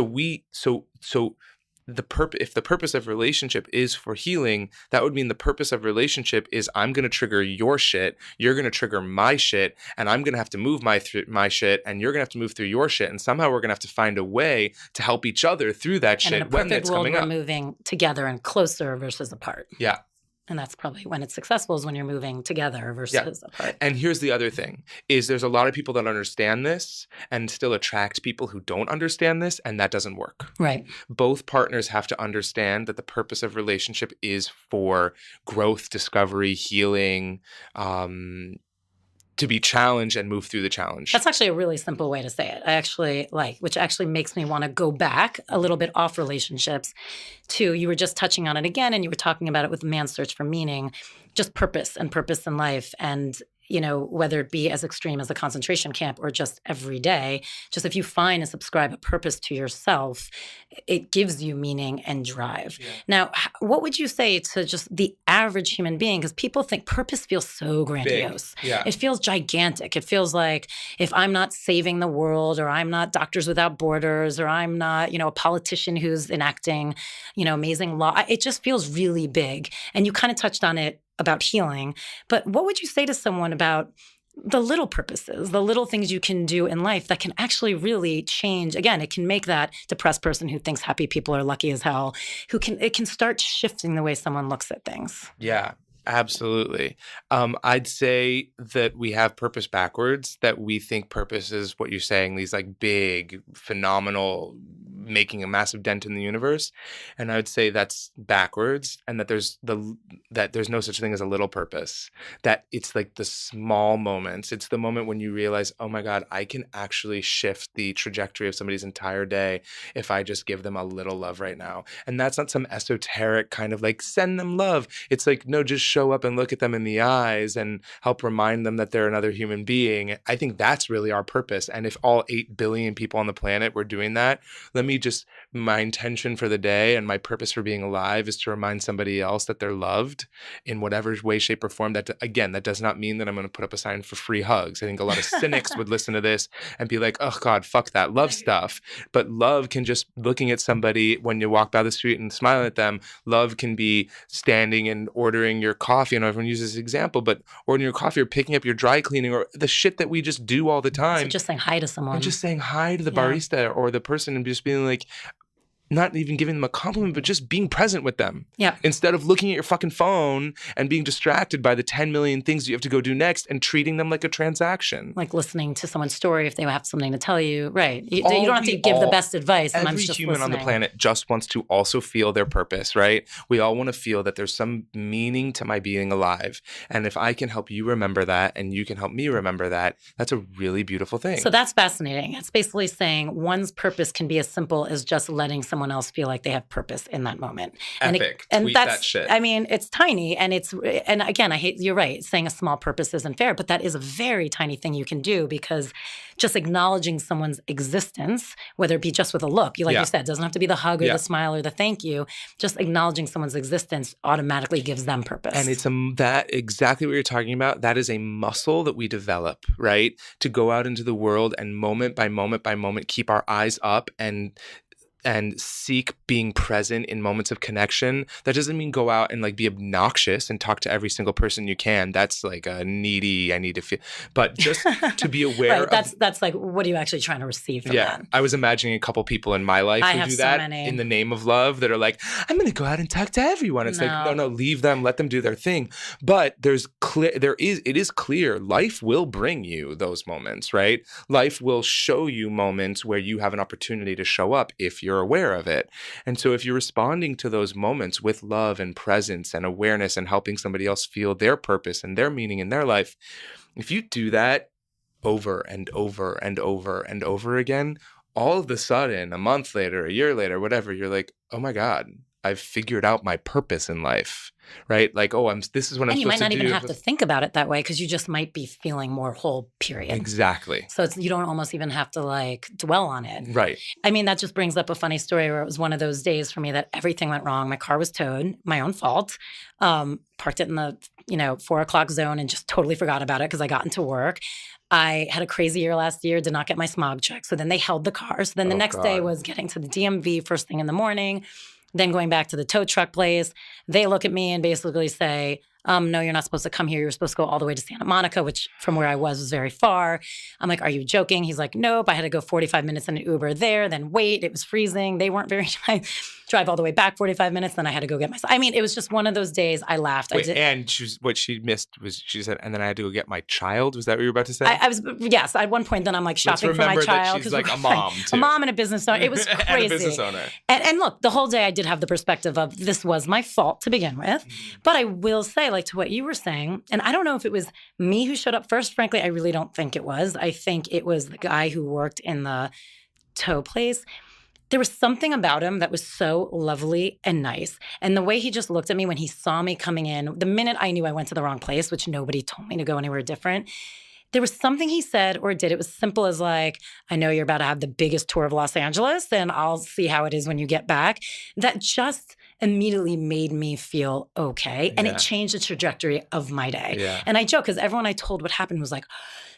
the purpose of relationship is for healing, that would mean the purpose of relationship is I'm going to trigger your shit, you're going to trigger my shit, and I'm going to have to move my shit, and you're going to have to move through your shit, and somehow we're going to have to find a way to help each other through that shit And in a when perfect it's world, coming we're up. moving together and closer versus apart. Yeah. And that's probably when it's successful is when you're moving together versus apart. And here's the other thing is there's a lot of people that understand this and still attract people who don't understand this, and that doesn't work. Right. Both partners have to understand that the purpose of relationship is for growth, discovery, healing, to be challenged and move through the challenge. That's actually a really simple way to say it. I actually like, which actually makes me want to go back a little bit off relationships to, you were just touching on it again, and you were talking about it with Man's Search for Meaning, just purpose and purpose in life. And whether it be as extreme as a concentration camp or just every day, just if you find and subscribe a purpose to yourself, it gives you meaning and drive. Yeah. Now, what would you say to just the average human being? Because people think purpose feels so grandiose. Yeah. It feels gigantic. It feels like if I'm not saving the world, or I'm not Doctors Without Borders, or I'm not, a politician who's enacting, amazing law, it just feels really big. And you kind of touched on it about healing, but what would you say to someone about the little purposes, the little things you can do in life that can actually really change? Again, it can make that depressed person who thinks happy people are lucky as hell, it can start shifting the way someone looks at things. Yeah. Absolutely. I'd say that we have purpose backwards, that we think purpose is what you're saying, these like big, phenomenal, making a massive dent in the universe. And I would say that's backwards, and that there's no such thing as a little purpose, that it's like the small moments. It's the moment when you realize, oh my God, I can actually shift the trajectory of somebody's entire day if I just give them a little love right now. And that's not some esoteric kind of like send them love. It's like, no, just show up and look at them in the eyes and help remind them that they're another human being. I think that's really our purpose. And if all 8 billion people on the planet were doing that, my intention for the day and my purpose for being alive is to remind somebody else that they're loved in whatever way, shape, or form. That, again, that does not mean that I'm going to put up a sign for free hugs. I think a lot of cynics would listen to this and be like, oh God, fuck that love stuff. But love can just looking at somebody when you walk by the street and smiling at them. Love can be standing and ordering your coffee. I know everyone uses this example, but ordering your coffee or picking up your dry cleaning or the shit that we just do all the time. So just saying hi to someone. And just saying hi to the barista or the person and just being like, not even giving them a compliment, but just being present with them. Yeah. Instead of looking at your fucking phone and being distracted by the 10 million things you have to go do next and treating them like a transaction. Like listening to someone's story if they have something to tell you. Right. You don't have to give the best advice. Every just human listening. on the planet just wants to also feel their purpose, right? We all want to feel that there's some meaning to my being alive. And if I can help you remember that and you can help me remember that, that's a really beautiful thing. So that's fascinating. It's basically saying one's purpose can be as simple as just letting someone else feel like they have purpose in that moment. Epic. And Tweet that's, that shit. I mean, it's tiny, and again, you're right, saying a small purpose isn't fair, but that is a very tiny thing you can do, because just acknowledging someone's existence, whether it be just with a look, you said, it doesn't have to be the hug or the smile or the thank you, just acknowledging someone's existence automatically gives them purpose. And it's that exactly what you're talking about. That is a muscle that we develop, right? To go out into the world and moment by moment by moment, keep our eyes up and seek being present in moments of connection. That doesn't mean go out and like be obnoxious and talk to every single person you can. That's like a needy, I need to feel, but just to be aware. Right, that's like, what are you actually trying to receive from that? I was imagining a couple people in my life who do that in the name of love that are like, I'm going to go out and talk to everyone. It's like, no, leave them, let them do their thing. But it is clear life will bring you those moments, right? Life will show you moments where you have an opportunity to show up if you're you're aware of it. And so if you're responding to those moments with love and presence and awareness and helping somebody else feel their purpose and their meaning in their life, if you do that over and over and over and over again, all of a sudden, a month later, a year later, whatever, you're like, oh my God, I've figured out my purpose in life, right? Like, oh, this is what I'm And you supposed might not to do. even have to think about it that way because you just might be feeling more whole, period. Exactly. So you don't almost even have to like dwell on it. Right. I mean, that just brings up a funny story where it was one of those days for me that everything went wrong. My car was towed, my own fault. Parked it in the 4:00 zone and just totally forgot about it because I got into work. I had a crazy year last year, did not get my smog check. So then they held the car. So then the next day was getting to the DMV first thing in the morning, then going back to the tow truck place. They look at me and basically say, no, you're not supposed to come here. You're supposed to go all the way to Santa Monica, which from where I was very far. I'm like, are you joking? He's like, nope. I had to go 45 minutes in an Uber there, then wait. It was freezing. They weren't very nice. Drive all the way back 45 minutes. Then I had to go get myself. I mean, it was just one of those days I laughed. Wait, and what she missed was she said, and then I had to go get my child. Was that what you were about to say? Yes. At one point, then I'm like shopping for my child. That she's like a mom, too. A mom and a business owner. It was crazy. And a business owner. And look, the whole day I did have the perspective of this was my fault to begin with. But I will say, like to what you were saying, and I don't know if it was me who showed up first. Frankly, I really don't think it was. I think it was the guy who worked in the tow place. There was something about him that was so lovely and nice. And the way he just looked at me when he saw me coming in, the minute I knew I went to the wrong place, which nobody told me to go anywhere different, there was something he said or did. It was simple as like, I know you're about to have the biggest tour of Los Angeles and I'll see how it is when you get back. That just immediately made me feel okay. And it changed the trajectory of my day. Yeah. And I joke because everyone I told what happened was like,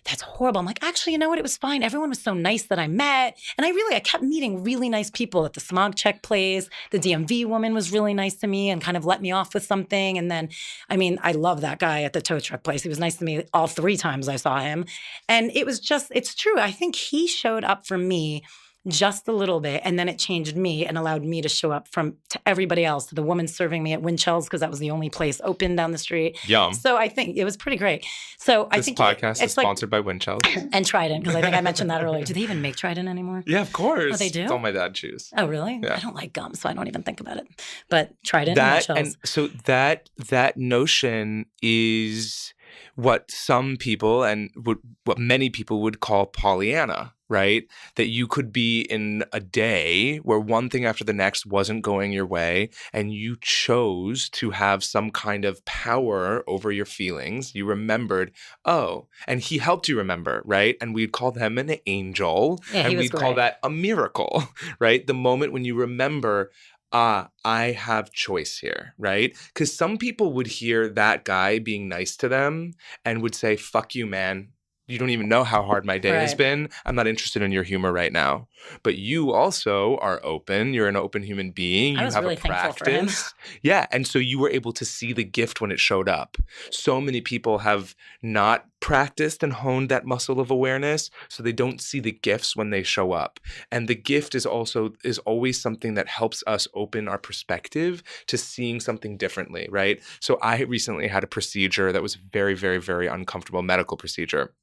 that's horrible. I'm like, actually, you know what? It was fine. Everyone was so nice that I met. And I kept meeting really nice people at the smog check place. The DMV woman was really nice to me and kind of let me off with something. And then, I mean, I love that guy at the tow truck place. He was nice to me all 3 times I saw him. And it was just, it's true. I think he showed up for me just a little bit, and then it changed me and allowed me to show up to everybody else, to the woman serving me at Winchel's because that was the only place open down the street. Yum. So I think it was pretty great. So I think this podcast is sponsored by Winchel's and Trident, because I think I mentioned that earlier. Do they even make Trident anymore? Yeah, of course. Oh, they do? It's all my dad chews. Oh, really? Yeah. I don't like gum, so I don't even think about it. But Trident and Winchel's. And so that notion is what some people and what many people would call Pollyanna, right? That you could be in a day where one thing after the next wasn't going your way and you chose to have some kind of power over your feelings. You remembered, and he helped you remember, right? And we'd call them an angel, and we'd call that a miracle, right? The moment when you remember, I have choice here, right? Because some people would hear that guy being nice to them and would say, fuck you, man. You don't even know how hard my day has been. I'm not interested in your humor right now. But you also are open. You're an open human being. You I was have really a practice. thankful for him. Yeah. And so you were able to see the gift when it showed up. So many people have not practiced and honed that muscle of awareness, so they don't see the gifts when they show up. And the gift is always something that helps us open our perspective to seeing something differently, right? So I recently had a procedure that was very, very, very uncomfortable, medical procedure.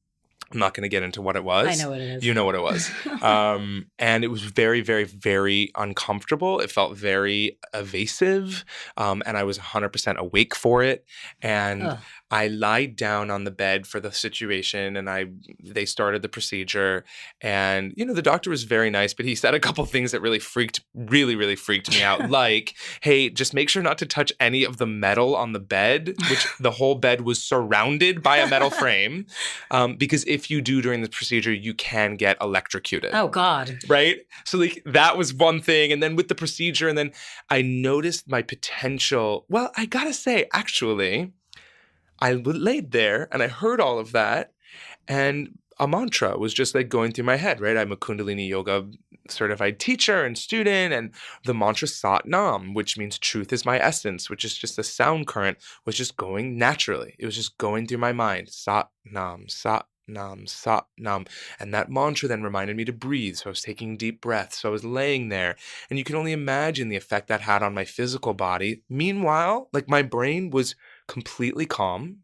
I'm not going to get into what it was. I know what it is. You know what it was. And it was very, very, very uncomfortable. It felt very evasive. And I was 100% awake for it. And I lied down on the bed for the situation, and they started the procedure. And, the doctor was very nice, but he said a couple things that really freaked me out. Like, hey, just make sure not to touch any of the metal on the bed, which the whole bed was surrounded by a metal frame. Because if you do during the procedure, you can get electrocuted. Oh, God. Right? So that was one thing. And then with the procedure, and then I noticed my potential. Well, I gotta say, actually, I laid there and I heard all of that, and a mantra was just like going through my head, right? I'm a Kundalini yoga certified teacher and student, and the mantra Sat Nam, which means truth is my essence, which is just a sound current, was just going naturally. It was just going through my mind. Sat Nam, Sat Nam, Sat Nam. And that mantra then reminded me to breathe. So I was taking deep breaths. So I was laying there, and you can only imagine the effect that had on my physical body. Meanwhile, my brain was completely calm,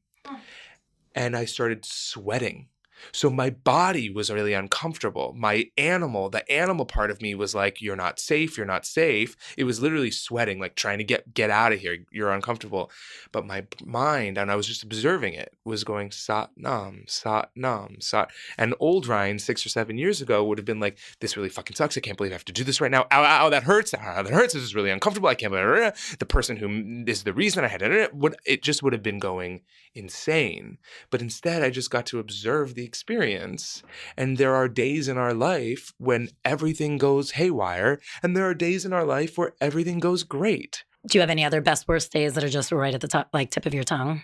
and I started sweating. So my body was really uncomfortable. The animal part of me was like, you're not safe, you're not safe. It was literally sweating, like trying to get out of here. You're uncomfortable. But my mind, and I was just observing it, was going sat nam, sat nam, sat. And old Ryan 6 or 7 years ago would have been like, this really fucking sucks. I can't believe I have to do this right now. Ow, ow, that hurts. Ow, that hurts. This is really uncomfortable. I can't believe the person who is the reason I had it just would have been going insane. But instead, I just got to observe the experience. And there are days in our life when everything goes haywire, and there are days in our life where everything goes great. Do you have any other best, worst days that are just right at the top, like tip of your tongue?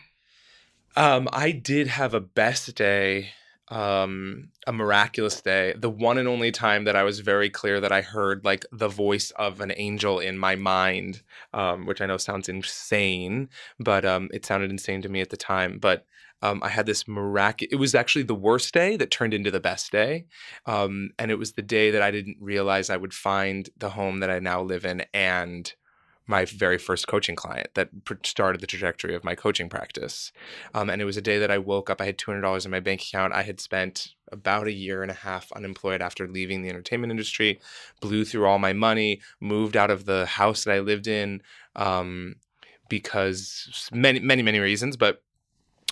I did have a best day, a miraculous day. The one and only time that I was very clear that I heard like the voice of an angel in my mind, which I know sounds insane, but it sounded insane to me at the time. But I had this it was actually the worst day that turned into the best day. And it was the day that I didn't realize I would find the home that I now live in and my very first coaching client that started the trajectory of my coaching practice. And it was a day that I woke up, I had $200 in my bank account. I had spent about a year and a half unemployed after leaving the entertainment industry, blew through all my money, moved out of the house that I lived in because many reasons, but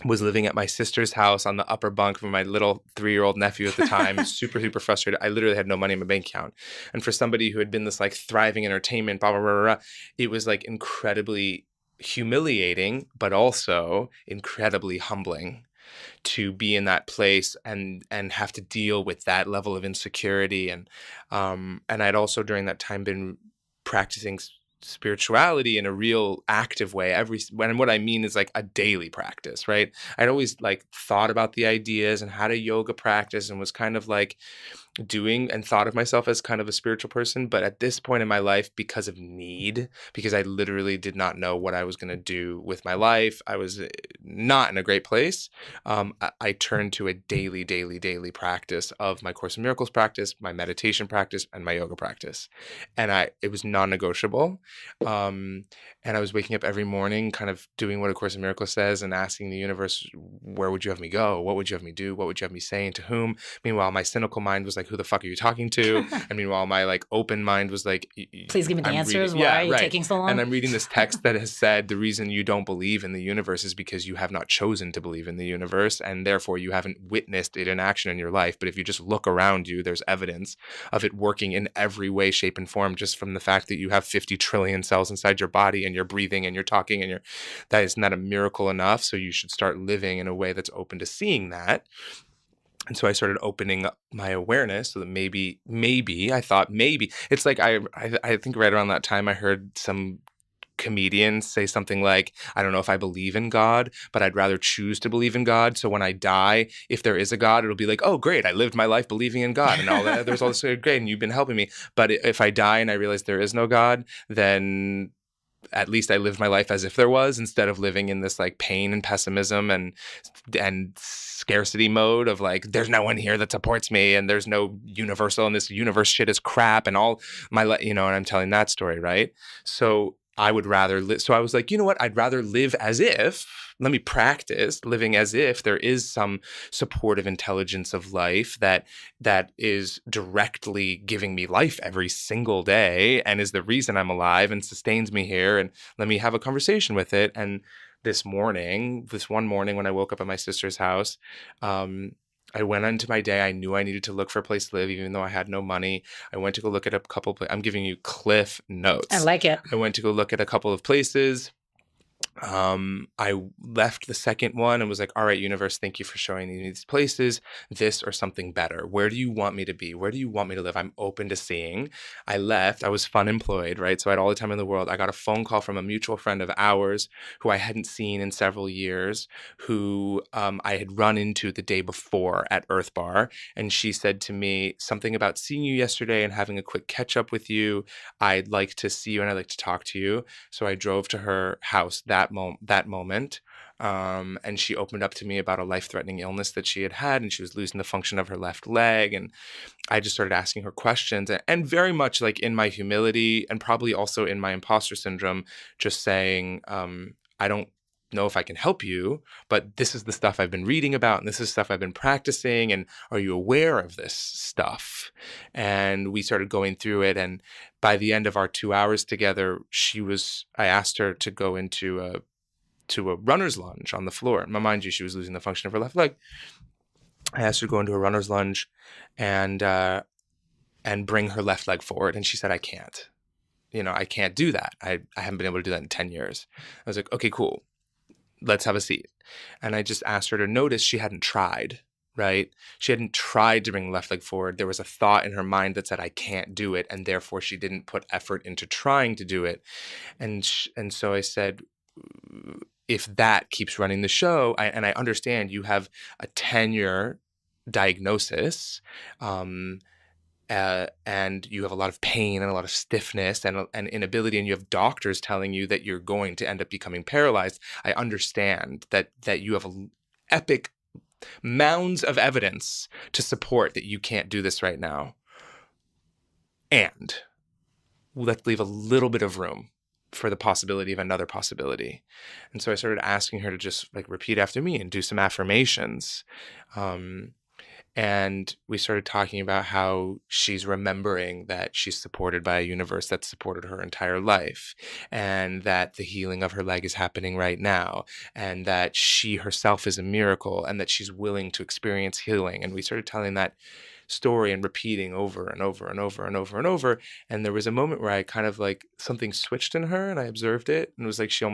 was living at my sister's house on the upper bunk with my little 3-year-old nephew at the time, super frustrated. I literally had no money in my bank account. And for somebody who had been this like thriving entertainment, blah, blah, blah, blah, it was like incredibly humiliating, but also incredibly humbling to be in that place and have to deal with that level of insecurity. And I'd also during that time been practicing spirituality in a real active way and what I mean is like a daily practice, right? I'd always like thought about the ideas and had a yoga practice and was kind of like doing and thought of myself as kind of a spiritual person. But at this point in my life, because of need, because I literally did not know what I was going to do with my life, I was not in a great place. I turned to a daily practice of my Course in Miracles practice, my meditation practice, and my yoga practice. And it was non-negotiable. And I was waking up every morning kind of doing what A Course in Miracles says and asking the universe, where would you have me go? What would you have me do? What would you have me say and to whom? Meanwhile, my cynical mind was like, who the fuck are you talking to? And meanwhile, my like open mind was like, please give me the answers. Why are you taking so long? And I'm reading this text that has said the reason you don't believe in the universe is because you have not chosen to believe in the universe, and therefore you haven't witnessed it in action in your life. But if you just look around you, there's evidence of it working in every way, shape, and form, just from the fact that you have 50 trillion cells inside your body and you're breathing and you're talking and isn't that a miracle enough? So you should start living in a way that's open to seeing that. And so I started opening up my awareness so that maybe I thought maybe it's like I think right around that time I heard some comedians say something like, I don't know if I believe in God, but I'd rather choose to believe in God. So when I die, if there is a God, it'll be like, oh, great, I lived my life believing in God and all that. There's all this great, and you've been helping me. But if I die and I realize there is no God, then at least I lived my life as if there was, instead of living in this like pain and pessimism and scarcity mode of like, there's no one here that supports me and there's no universal and this universe shit is crap and all my, and I'm telling that story, right? So I would rather live. So I was like, you know what? I'd rather live as if, let me practice living as if there is some supportive intelligence of life that is directly giving me life every single day and is the reason I'm alive and sustains me here. And let me have a conversation with it. And this one morning when I woke up at my sister's house, I went into my day. I knew I needed to look for a place to live, even though I had no money. I went to go look at a couple. I'm giving you cliff notes. I like it. I went to go look at a couple of places. I left the second one and was like, all right, universe, thank you for showing me these places, this or something better. Where do you want me to be? Where do you want me to live? I'm open to seeing. I left. I was fun employed, right? So I had all the time in the world. I got a phone call from a mutual friend of ours who I hadn't seen in several years, who I had run into the day before at Earth Bar. And she said to me something about seeing you yesterday and having a quick catch up with you. I'd like to see you and I'd like to talk to you. So I drove to her house that moment. And she opened up to me about a life-threatening illness that she had, and she was losing the function of her left leg. And I just started asking her questions, and very much like in my humility and probably also in my imposter syndrome, just saying, I don't know if I can help you, but this is the stuff I've been reading about and this is stuff I've been practicing. And are you aware of this stuff? And we started going through it. And by the end of our 2 hours together, I asked her to go into a runner's lunge on the floor. Now, mind you, she was losing the function of her left leg. I asked her to go into a runner's lunge and bring her left leg forward. And she said, I can't. I can't do that. I haven't been able to do that in 10 years. I was like, okay, cool. Let's have a seat. And I just asked her to notice she hadn't tried, right? She hadn't tried to bring the left leg forward. There was a thought in her mind that said, I can't do it. And therefore, she didn't put effort into trying to do it. And so I said, if that keeps running the show, and I understand you have a 10-year diagnosis, and you have a lot of pain and a lot of stiffness and inability, and you have doctors telling you that you're going to end up becoming paralyzed. I understand that you have epic mounds of evidence to support that you can't do this right now. And let's leave a little bit of room for the possibility of another possibility. And so I started asking her to just repeat after me and do some affirmations. And we started talking about how she's remembering that she's supported by a universe that supported her entire life, and that the healing of her leg is happening right now, and that she herself is a miracle, and that she's willing to experience healing. And we started telling that story and repeating over and over and over and over and over. And there was a moment where I kind of something switched in her, and I observed it, and it was like she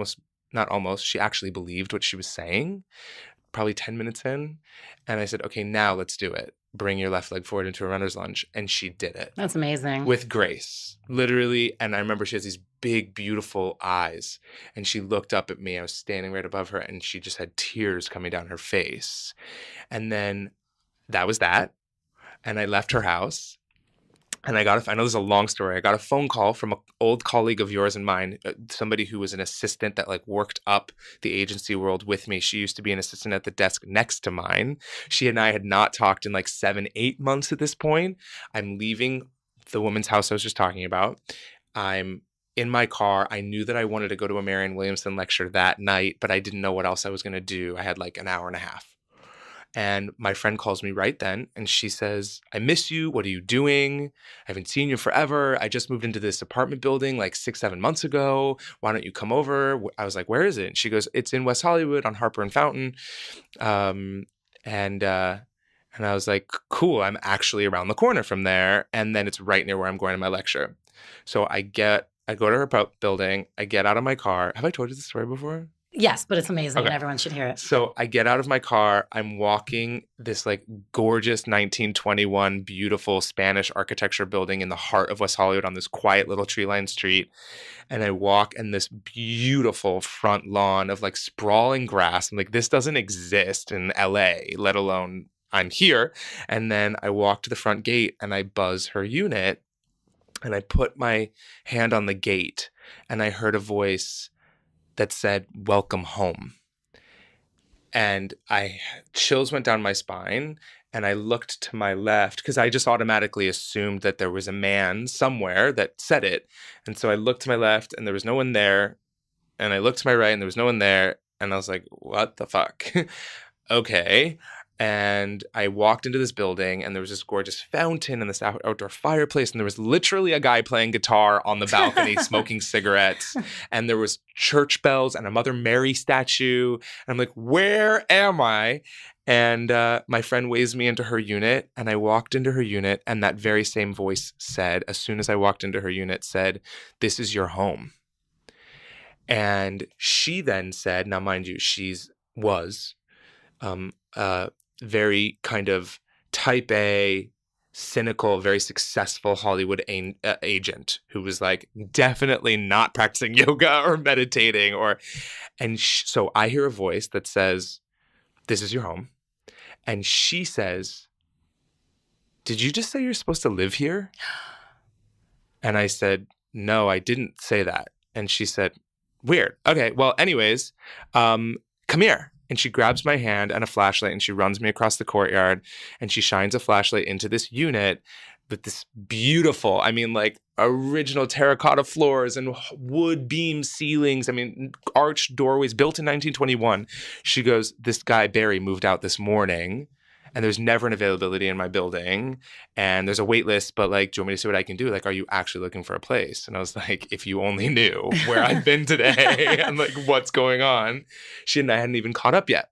actually believed what she was saying. Probably 10 minutes in. And I said, okay, now let's do it. Bring your left leg forward into a runner's lunge. And she did it. That's amazing. With grace, literally. And I remember she has these big, beautiful eyes. And she looked up at me. I was standing right above her, and she just had tears coming down her face. And then that was that. And I left her house. And I know this is a long story. I got a phone call from an old colleague of yours and mine, somebody who was an assistant that worked up the agency world with me. She used to be an assistant at the desk next to mine. She and I had not talked in 7-8 months at this point. I'm leaving the woman's house I was just talking about. I'm in my car. I knew that I wanted to go to a Marianne Williamson lecture that night, but I didn't know what else I was going to do. I had an hour and a half. And my friend calls me right then, and she says, I miss you. What are you doing? I haven't seen you forever. I just moved into this apartment building 6-7 months ago. Why don't you come over? I was like, where is it? And she goes, it's in West Hollywood on Harper and Fountain. And I was like, cool, I'm actually around the corner from there. And then it's right near where I'm going to my lecture. So I go to her building. I get out of my car. Have I told you this story before? Yes, but it's amazing, okay. And everyone should hear it. So I get out of my car. I'm walking this gorgeous 1921 beautiful Spanish architecture building in the heart of West Hollywood on this quiet little tree-lined street. And I walk in this beautiful front lawn of sprawling grass. I'm like, this doesn't exist in LA, let alone I'm here. And then I walk to the front gate and I buzz her unit, and I put my hand on the gate, and I heard a voice that said, welcome home. And chills went down my spine, and I looked to my left because I just automatically assumed that there was a man somewhere that said it. And so I looked to my left and there was no one there. And I looked to my right and there was no one there. And I was like, what the fuck? Okay. And I walked into this building, and there was this gorgeous fountain and this outdoor fireplace. And there was literally a guy playing guitar on the balcony, smoking cigarettes. And there was church bells and a Mother Mary statue. And I'm like, where am I? And my friend waves me into her unit, and I walked into her unit. And that very same voice said, as soon as I walked into her unit, said, this is your home. And she then said, now mind you, was very kind of type A, cynical, very successful Hollywood agent who was definitely not practicing yoga or meditating so I hear a voice that says, this is your home. And she says, did you just say you're supposed to live here? And I said, no, I didn't say that. And she said, weird. Okay, well, anyways, come here. And she grabs my hand and a flashlight, and she runs me across the courtyard, and she shines a flashlight into this unit. with this beautiful, I mean, like original terracotta floors and wood beam ceilings. I mean, arched doorways built in 1921. She goes, this guy, Barry, moved out this morning and there's never an availability in my building and there's a wait list, but like, do you want me to see what I can do? Like, are you actually looking for a place? And I was like, if you only knew where I've been today and like what's going on. She and I hadn't even caught up yet.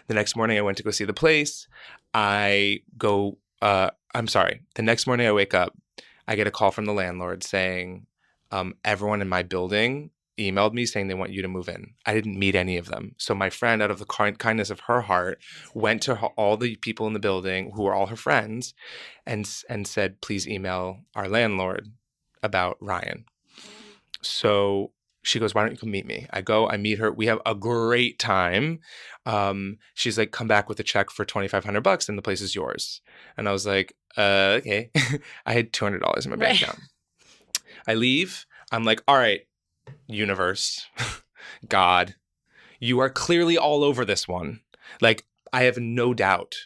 The next morning I went to go see the place. The next morning I wake up, I get a call from the landlord saying, everyone in my building emailed me saying they want you to move in. I didn't meet any of them. So my friend, out of the kindness of her heart, went to all the people in the building who were all her friends and said, please email our landlord about Ryan. So she goes, why don't you come meet me? I go, I meet her. We have a great time. She's like, come back with a check for $2,500 and the place is yours. And I was like, okay. I had $200 in my bank account. I leave. I'm like, all right, universe, God, you are clearly all over this one. Like, I have no doubt.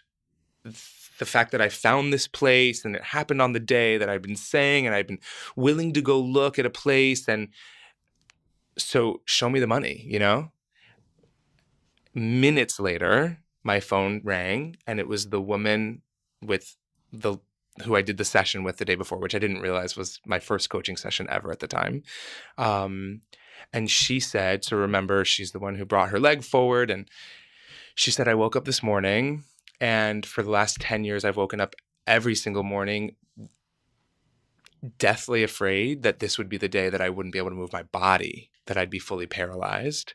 The fact that I found this place and it happened on the day that I've been saying, and I've been willing to go look at a place, and so show me the money, you know? Minutes later, my phone rang and it was the woman who I did the session with the day before, which I didn't realize was my first coaching session ever at the time. And she said, so remember, she's the one who brought her leg forward. And she said, I woke up this morning and for the last 10 years, I've woken up every single morning deathly afraid that this would be the day that I wouldn't be able to move my body, that I'd be fully paralyzed.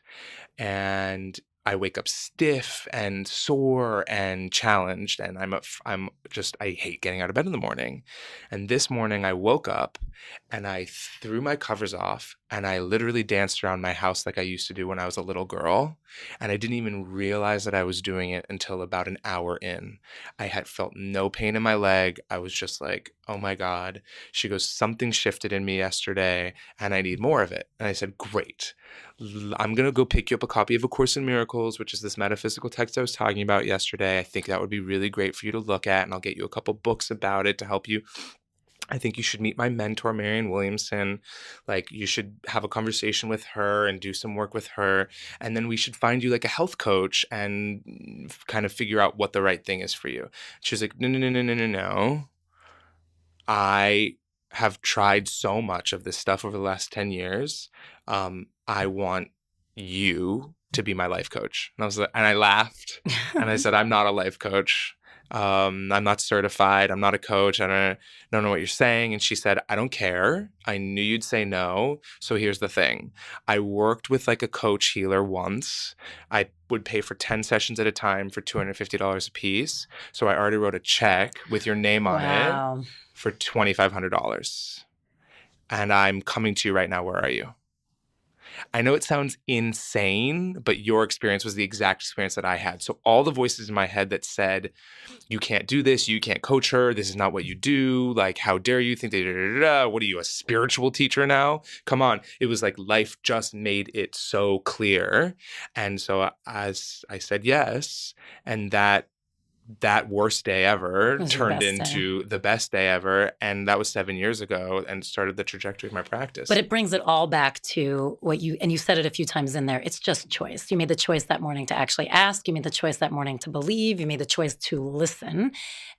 And I wake up stiff and sore and challenged, and I hate getting out of bed in the morning. And this morning I woke up and I threw my covers off and I literally danced around my house like I used to do when I was a little girl. And I didn't even realize that I was doing it until about an hour in. I had felt no pain in my leg. I was just like, oh my God. She goes, something shifted in me yesterday and I need more of it. And I said, great. I'm going to go pick you up a copy of A Course in Miracles, which is this metaphysical text I was talking about yesterday. I think that would be really great for you to look at, and I'll get you a couple books about it to help you. I think you should meet my mentor, Marianne Williamson. Like, you should have a conversation with her and do some work with her. And then we should find you like a health coach and kind of figure out what the right thing is for you. She was like, no. I have tried so much of this stuff over the last 10 years. I want you to be my life coach. And I was like, and I laughed and I said, I'm not a life coach. I'm not certified. I'm not a coach. I don't know what you're saying. And she said, I don't care. I knew you'd say no. So here's the thing. I worked with like a coach healer once. I would pay for 10 sessions at a time for $250 a piece. So I already wrote a check with your name on it for $2,500. And I'm coming to you right now. Where are you? I know it sounds insane, but your experience was the exact experience that I had. So all the voices in my head that said, you can't do this, you can't coach her, this is not what you do, like, how dare you think that, what are you, a spiritual teacher now? Come on. It was like life just made it so clear. And so as I said yes, and that worst day ever turned into the best day ever. And that was 7 years ago and started the trajectory of my practice. But it brings it all back to what you said it a few times in there. It's just choice. You made the choice that morning to actually ask. You made the choice that morning to believe. You made the choice to listen.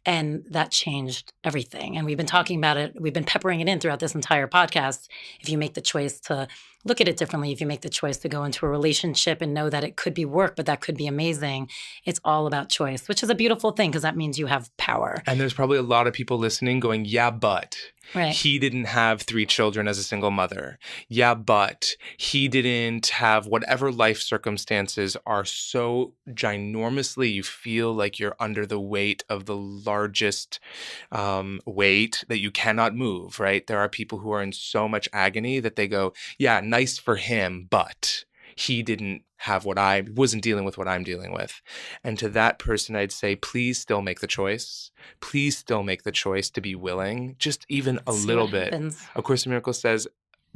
And that changed everything. And we've been talking about it. We've been peppering it in throughout this entire podcast. If you make the choice to look at it differently, if you make the choice to go into a relationship and know that it could be work, but that could be amazing, it's all about choice, which is a beautiful thing because that means you have power. And there's probably a lot of people listening going, yeah, but he didn't have 3 children as a single mother. Yeah, but he didn't have whatever life circumstances are so ginormously, you feel like you're under the weight of the largest weight that you cannot move, right? There are people who are in so much agony that they go, yeah, nice for him, but he didn't have wasn't dealing with what I'm dealing with. And to that person, I'd say, please still make the choice. Please still make the choice to be willing, just even a little bit. A Course in Miracles says,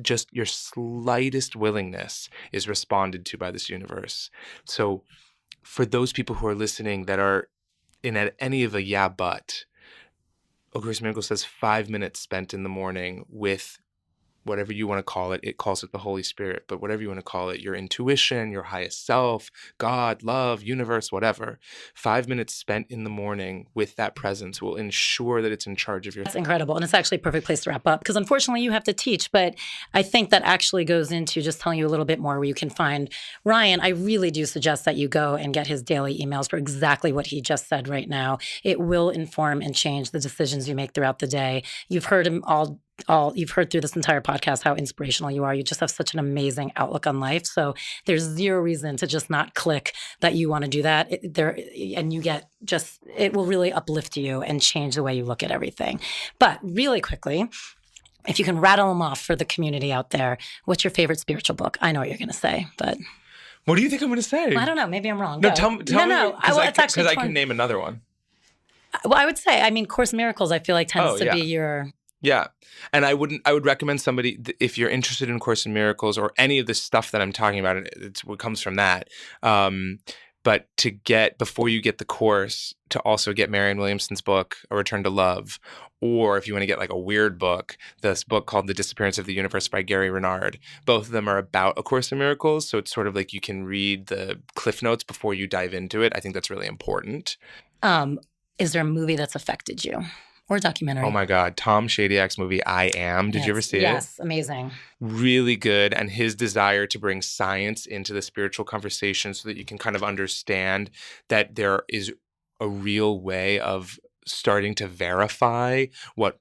just your slightest willingness is responded to by this universe. So for those people who are listening that are in any of a yeah, but, A Course in Miracles says 5 minutes spent in the morning with whatever you want to call it. It calls it the Holy Spirit, but whatever you want to call it, your intuition, your highest self, God, love, universe, whatever. 5 minutes spent in the morning with that presence will ensure that it's in charge of your. That's incredible. And it's actually a perfect place to wrap up because unfortunately you have to teach. But I think that actually goes into just telling you a little bit more where you can find Ryan. I really do suggest that you go and get his daily emails for exactly what he just said right now. It will inform and change the decisions you make throughout the day. You've heard him all you've heard through this entire podcast how inspirational you are. You just have such an amazing outlook on life. So there's zero reason to just not click that you want to do that. And you get just, it will really uplift you and change the way you look at everything. But really quickly, if you can rattle them off for the community out there, what's your favorite spiritual book? I know what you're going to say, but What do you think I'm going to say? I don't know. Maybe I'm wrong. No, Go. tell me. Because I can name another one. Well, I would say, I mean, Course in Miracles, I feel like tends to be your... Yeah. And I would recommend somebody, if you're interested in Course in Miracles or any of the stuff that I'm talking about, it's what comes from that. But before you get the course, to also get Marianne Williamson's book, A Return to Love, or if you want to get like a weird book, this book called The Disappearance of the Universe by Gary Renard. Both of them are about A Course in Miracles. So it's sort of like you can read the cliff notes before you dive into it. I think that's really important. Is there a movie that's affected you? Or a documentary? Oh my God. Tom Shadyack's movie, I Am. Did you ever see it? Yes, amazing. Really good. And his desire to bring science into the spiritual conversation so that you can kind of understand that there is a real way of starting to verify what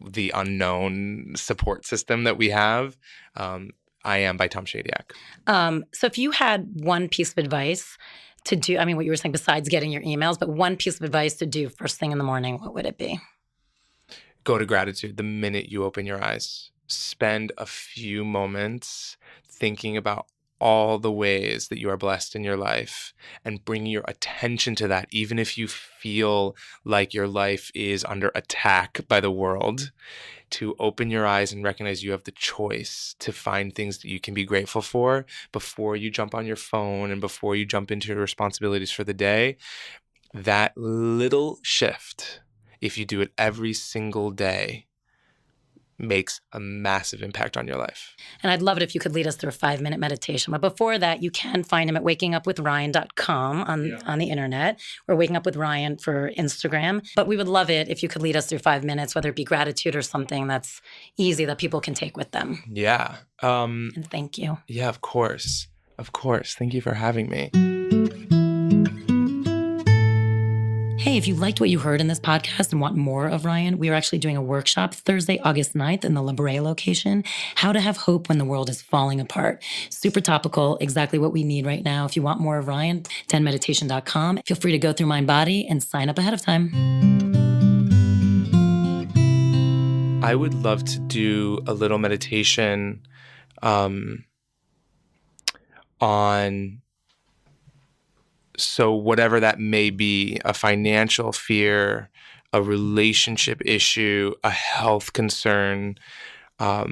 the unknown support system that we have. I Am by Tom Shadyac. So if you had one piece of advice to do, I mean, what you were saying besides getting your emails, but one piece of advice to do first thing in the morning, what would it be? Go to gratitude the minute you open your eyes. Spend a few moments thinking about all the ways that you are blessed in your life and bring your attention to that, even if you feel like your life is under attack by the world, to open your eyes and recognize you have the choice to find things that you can be grateful for before you jump on your phone and before you jump into your responsibilities for the day. That little shift, if you do it every single day, makes a massive impact on your life. And I'd love it if you could lead us through a 5-minute meditation. But before that, you can find him at wakingupwithryan.com on the internet, or Waking Up with Ryan for Instagram. But we would love it if you could lead us through 5 minutes, whether it be gratitude or something that's easy that people can take with them. Yeah. And thank you. Yeah, of course. Of course. Thank you for having me. Hey, if you liked what you heard in this podcast and want more of Ryan, we are actually doing a workshop Thursday, August 9th in the La Brea location, How to Have Hope When the World is Falling Apart. Super topical, exactly what we need right now. If you want more of Ryan, denmeditation.com. Feel free to go through Mind Body and sign up ahead of time. I would love to do a little meditation on... So whatever that may be, a financial fear, a relationship issue, a health concern, a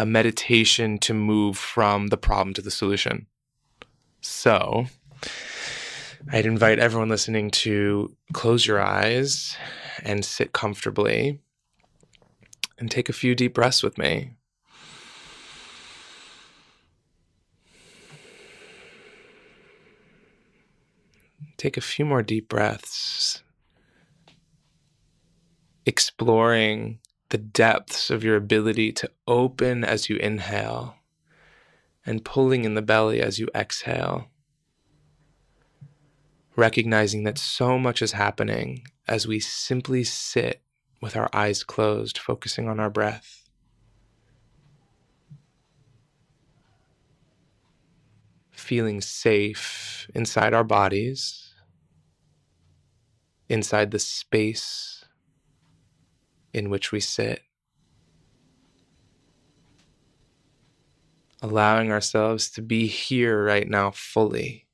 meditation to move from the problem to the solution. So I'd invite everyone listening to close your eyes and sit comfortably and take a few deep breaths with me. Take a few more deep breaths, exploring the depths of your ability to open as you inhale and pulling in the belly as you exhale. Recognizing that so much is happening as we simply sit with our eyes closed, focusing on our breath. Feeling safe inside our bodies, inside the space in which we sit. Allowing ourselves to be here right now fully.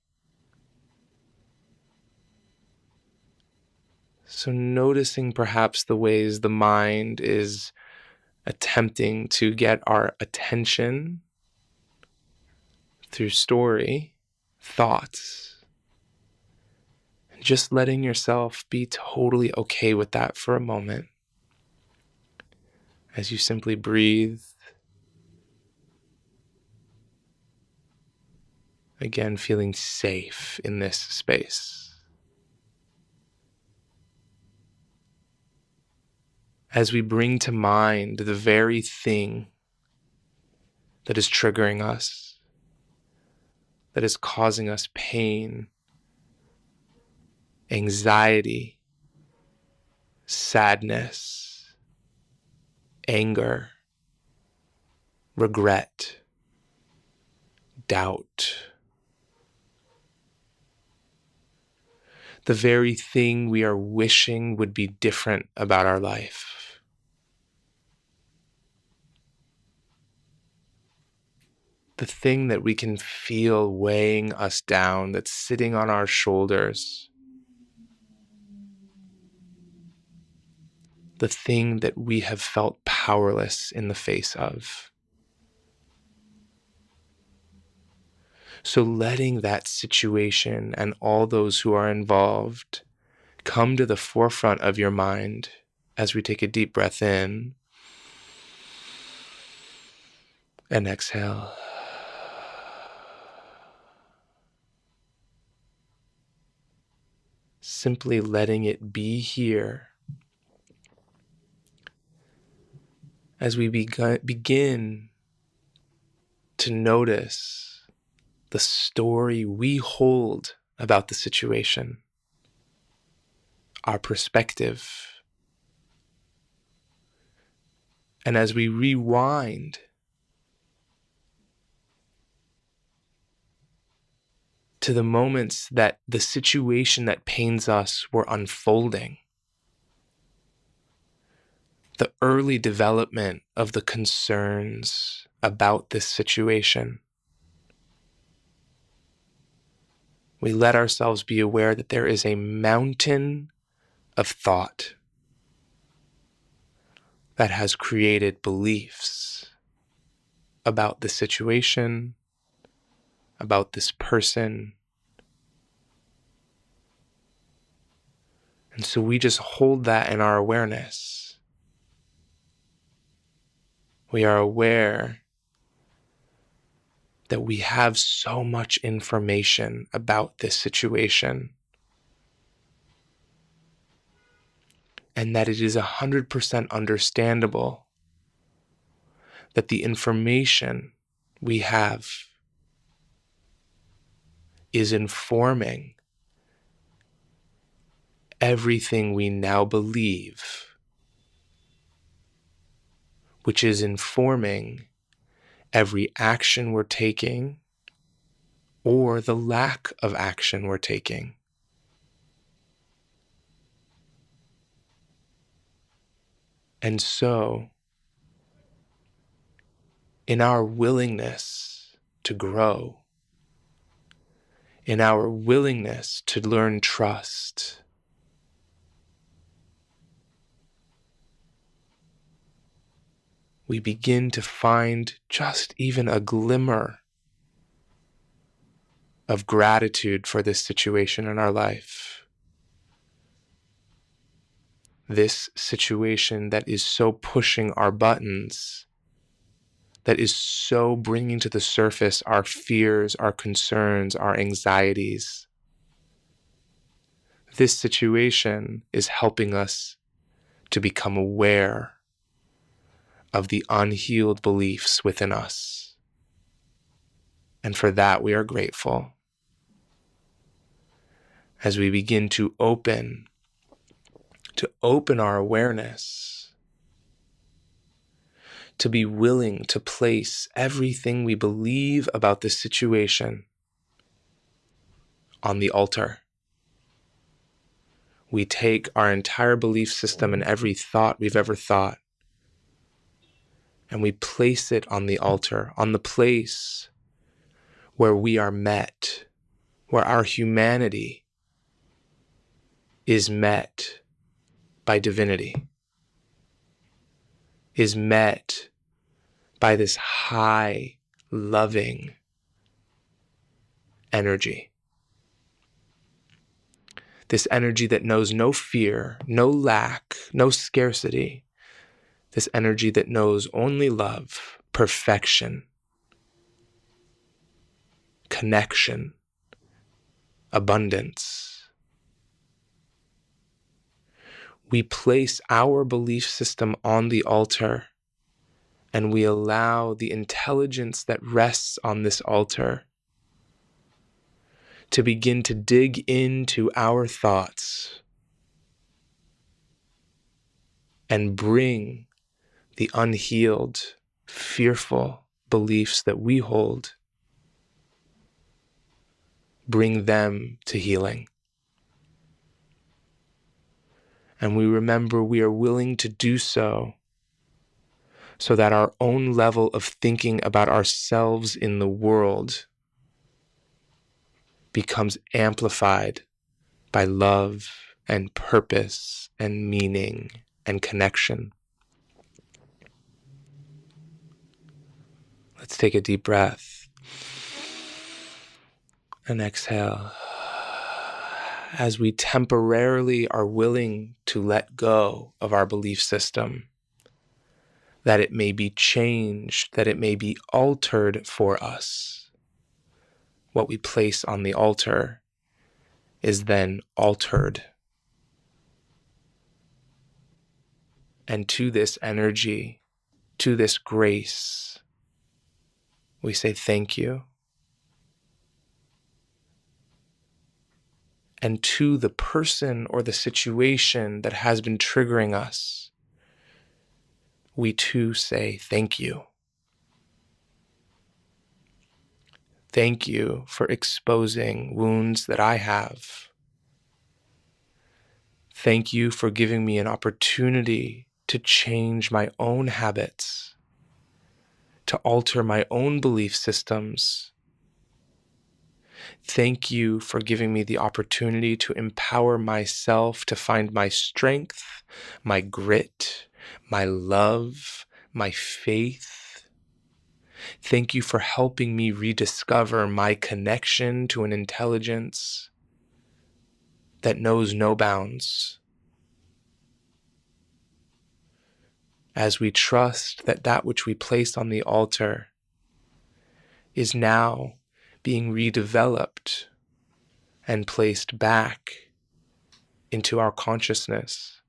So noticing perhaps the ways the mind is attempting to get our attention through story, thoughts, and just letting yourself be totally okay with that for a moment as you simply breathe. Again, feeling safe in this space. As we bring to mind the very thing that is triggering us, that is causing us pain, anxiety, sadness, anger, regret, doubt. The very thing we are wishing would be different about our life. The thing that we can feel weighing us down, that's sitting on our shoulders. The thing that we have felt powerless in the face of. So letting that situation and all those who are involved come to the forefront of your mind as we take a deep breath in and exhale. Simply letting it be here as we begin to notice the story we hold about the situation, our perspective. And as we rewind to the moments that the situation that pains us were unfolding, the early development of the concerns about this situation, we let ourselves be aware that there is a mountain of thought that has created beliefs about the situation, about this person. And so we just hold that in our awareness. We are aware that we have so much information about this situation, and that it is 100% understandable that the information we have is informing everything we now believe, which is informing every action we're taking or the lack of action we're taking. And so, in our willingness to grow, in our willingness to learn trust, we begin to find just even a glimmer of gratitude for this situation in our life. This situation that is so pushing our buttons, that is so bringing to the surface our fears, our concerns, our anxieties. This situation is helping us to become aware of the unhealed beliefs within us. And for that, we are grateful. As we begin to open our awareness, to be willing to place everything we believe about this situation on the altar. We take our entire belief system and every thought we've ever thought, and we place it on the altar, on the place where we are met, where our humanity is met by divinity, is met by this high, loving energy. This energy that knows no fear, no lack, no scarcity. This energy that knows only love, perfection, connection, abundance. We place our belief system on the altar, and we allow the intelligence that rests on this altar to begin to dig into our thoughts and bring the unhealed, fearful beliefs that we hold, bring them to healing. And we remember we are willing to do so that our own level of thinking about ourselves in the world becomes amplified by love and purpose and meaning and connection. Let's take a deep breath and exhale as we temporarily are willing to let go of our belief system, that it may be changed, that it may be altered for us. What we place on the altar is then altered. And to this energy, to this grace, we say thank you. And to the person or the situation that has been triggering us, we too say thank you. Thank you for exposing wounds that I have. Thank you for giving me an opportunity to change my own habits, to alter my own belief systems. Thank you for giving me the opportunity to empower myself to find my strength, my grit, my love, my faith. Thank you for helping me rediscover my connection to an intelligence that knows no bounds. As we trust that that which we placed on the altar is now being redeveloped and placed back into our consciousness,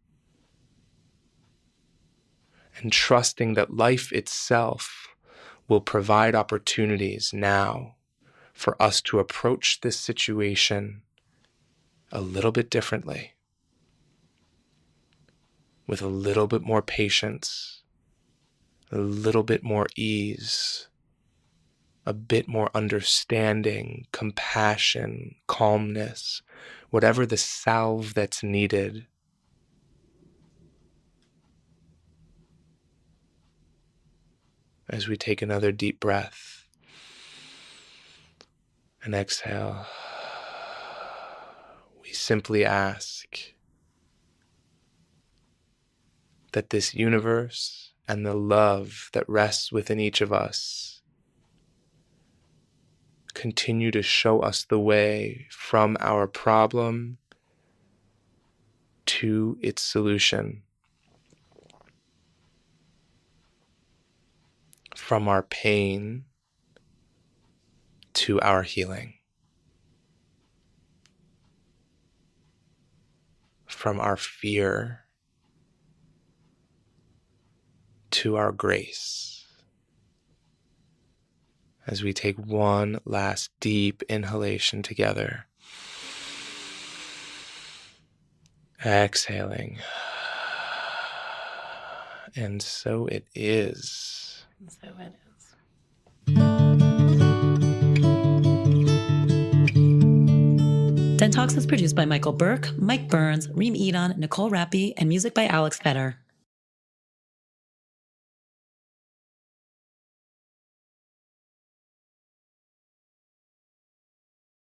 and trusting that life itself will provide opportunities now for us to approach this situation a little bit differently, with a little bit more patience, a little bit more ease, a bit more understanding, compassion, calmness, whatever the salve that's needed. As we take another deep breath and exhale, we simply ask that this universe and the love that rests within each of us continue to show us the way from our problem to its solution, from our pain to our healing, from our fear to our grace. As we take one last deep inhalation together, exhaling, and so it is. So it is. DENtalks is produced by Michael Burke, Mike Burns, Reem Edon, Nicole Rappi, and music by Alex Fetter.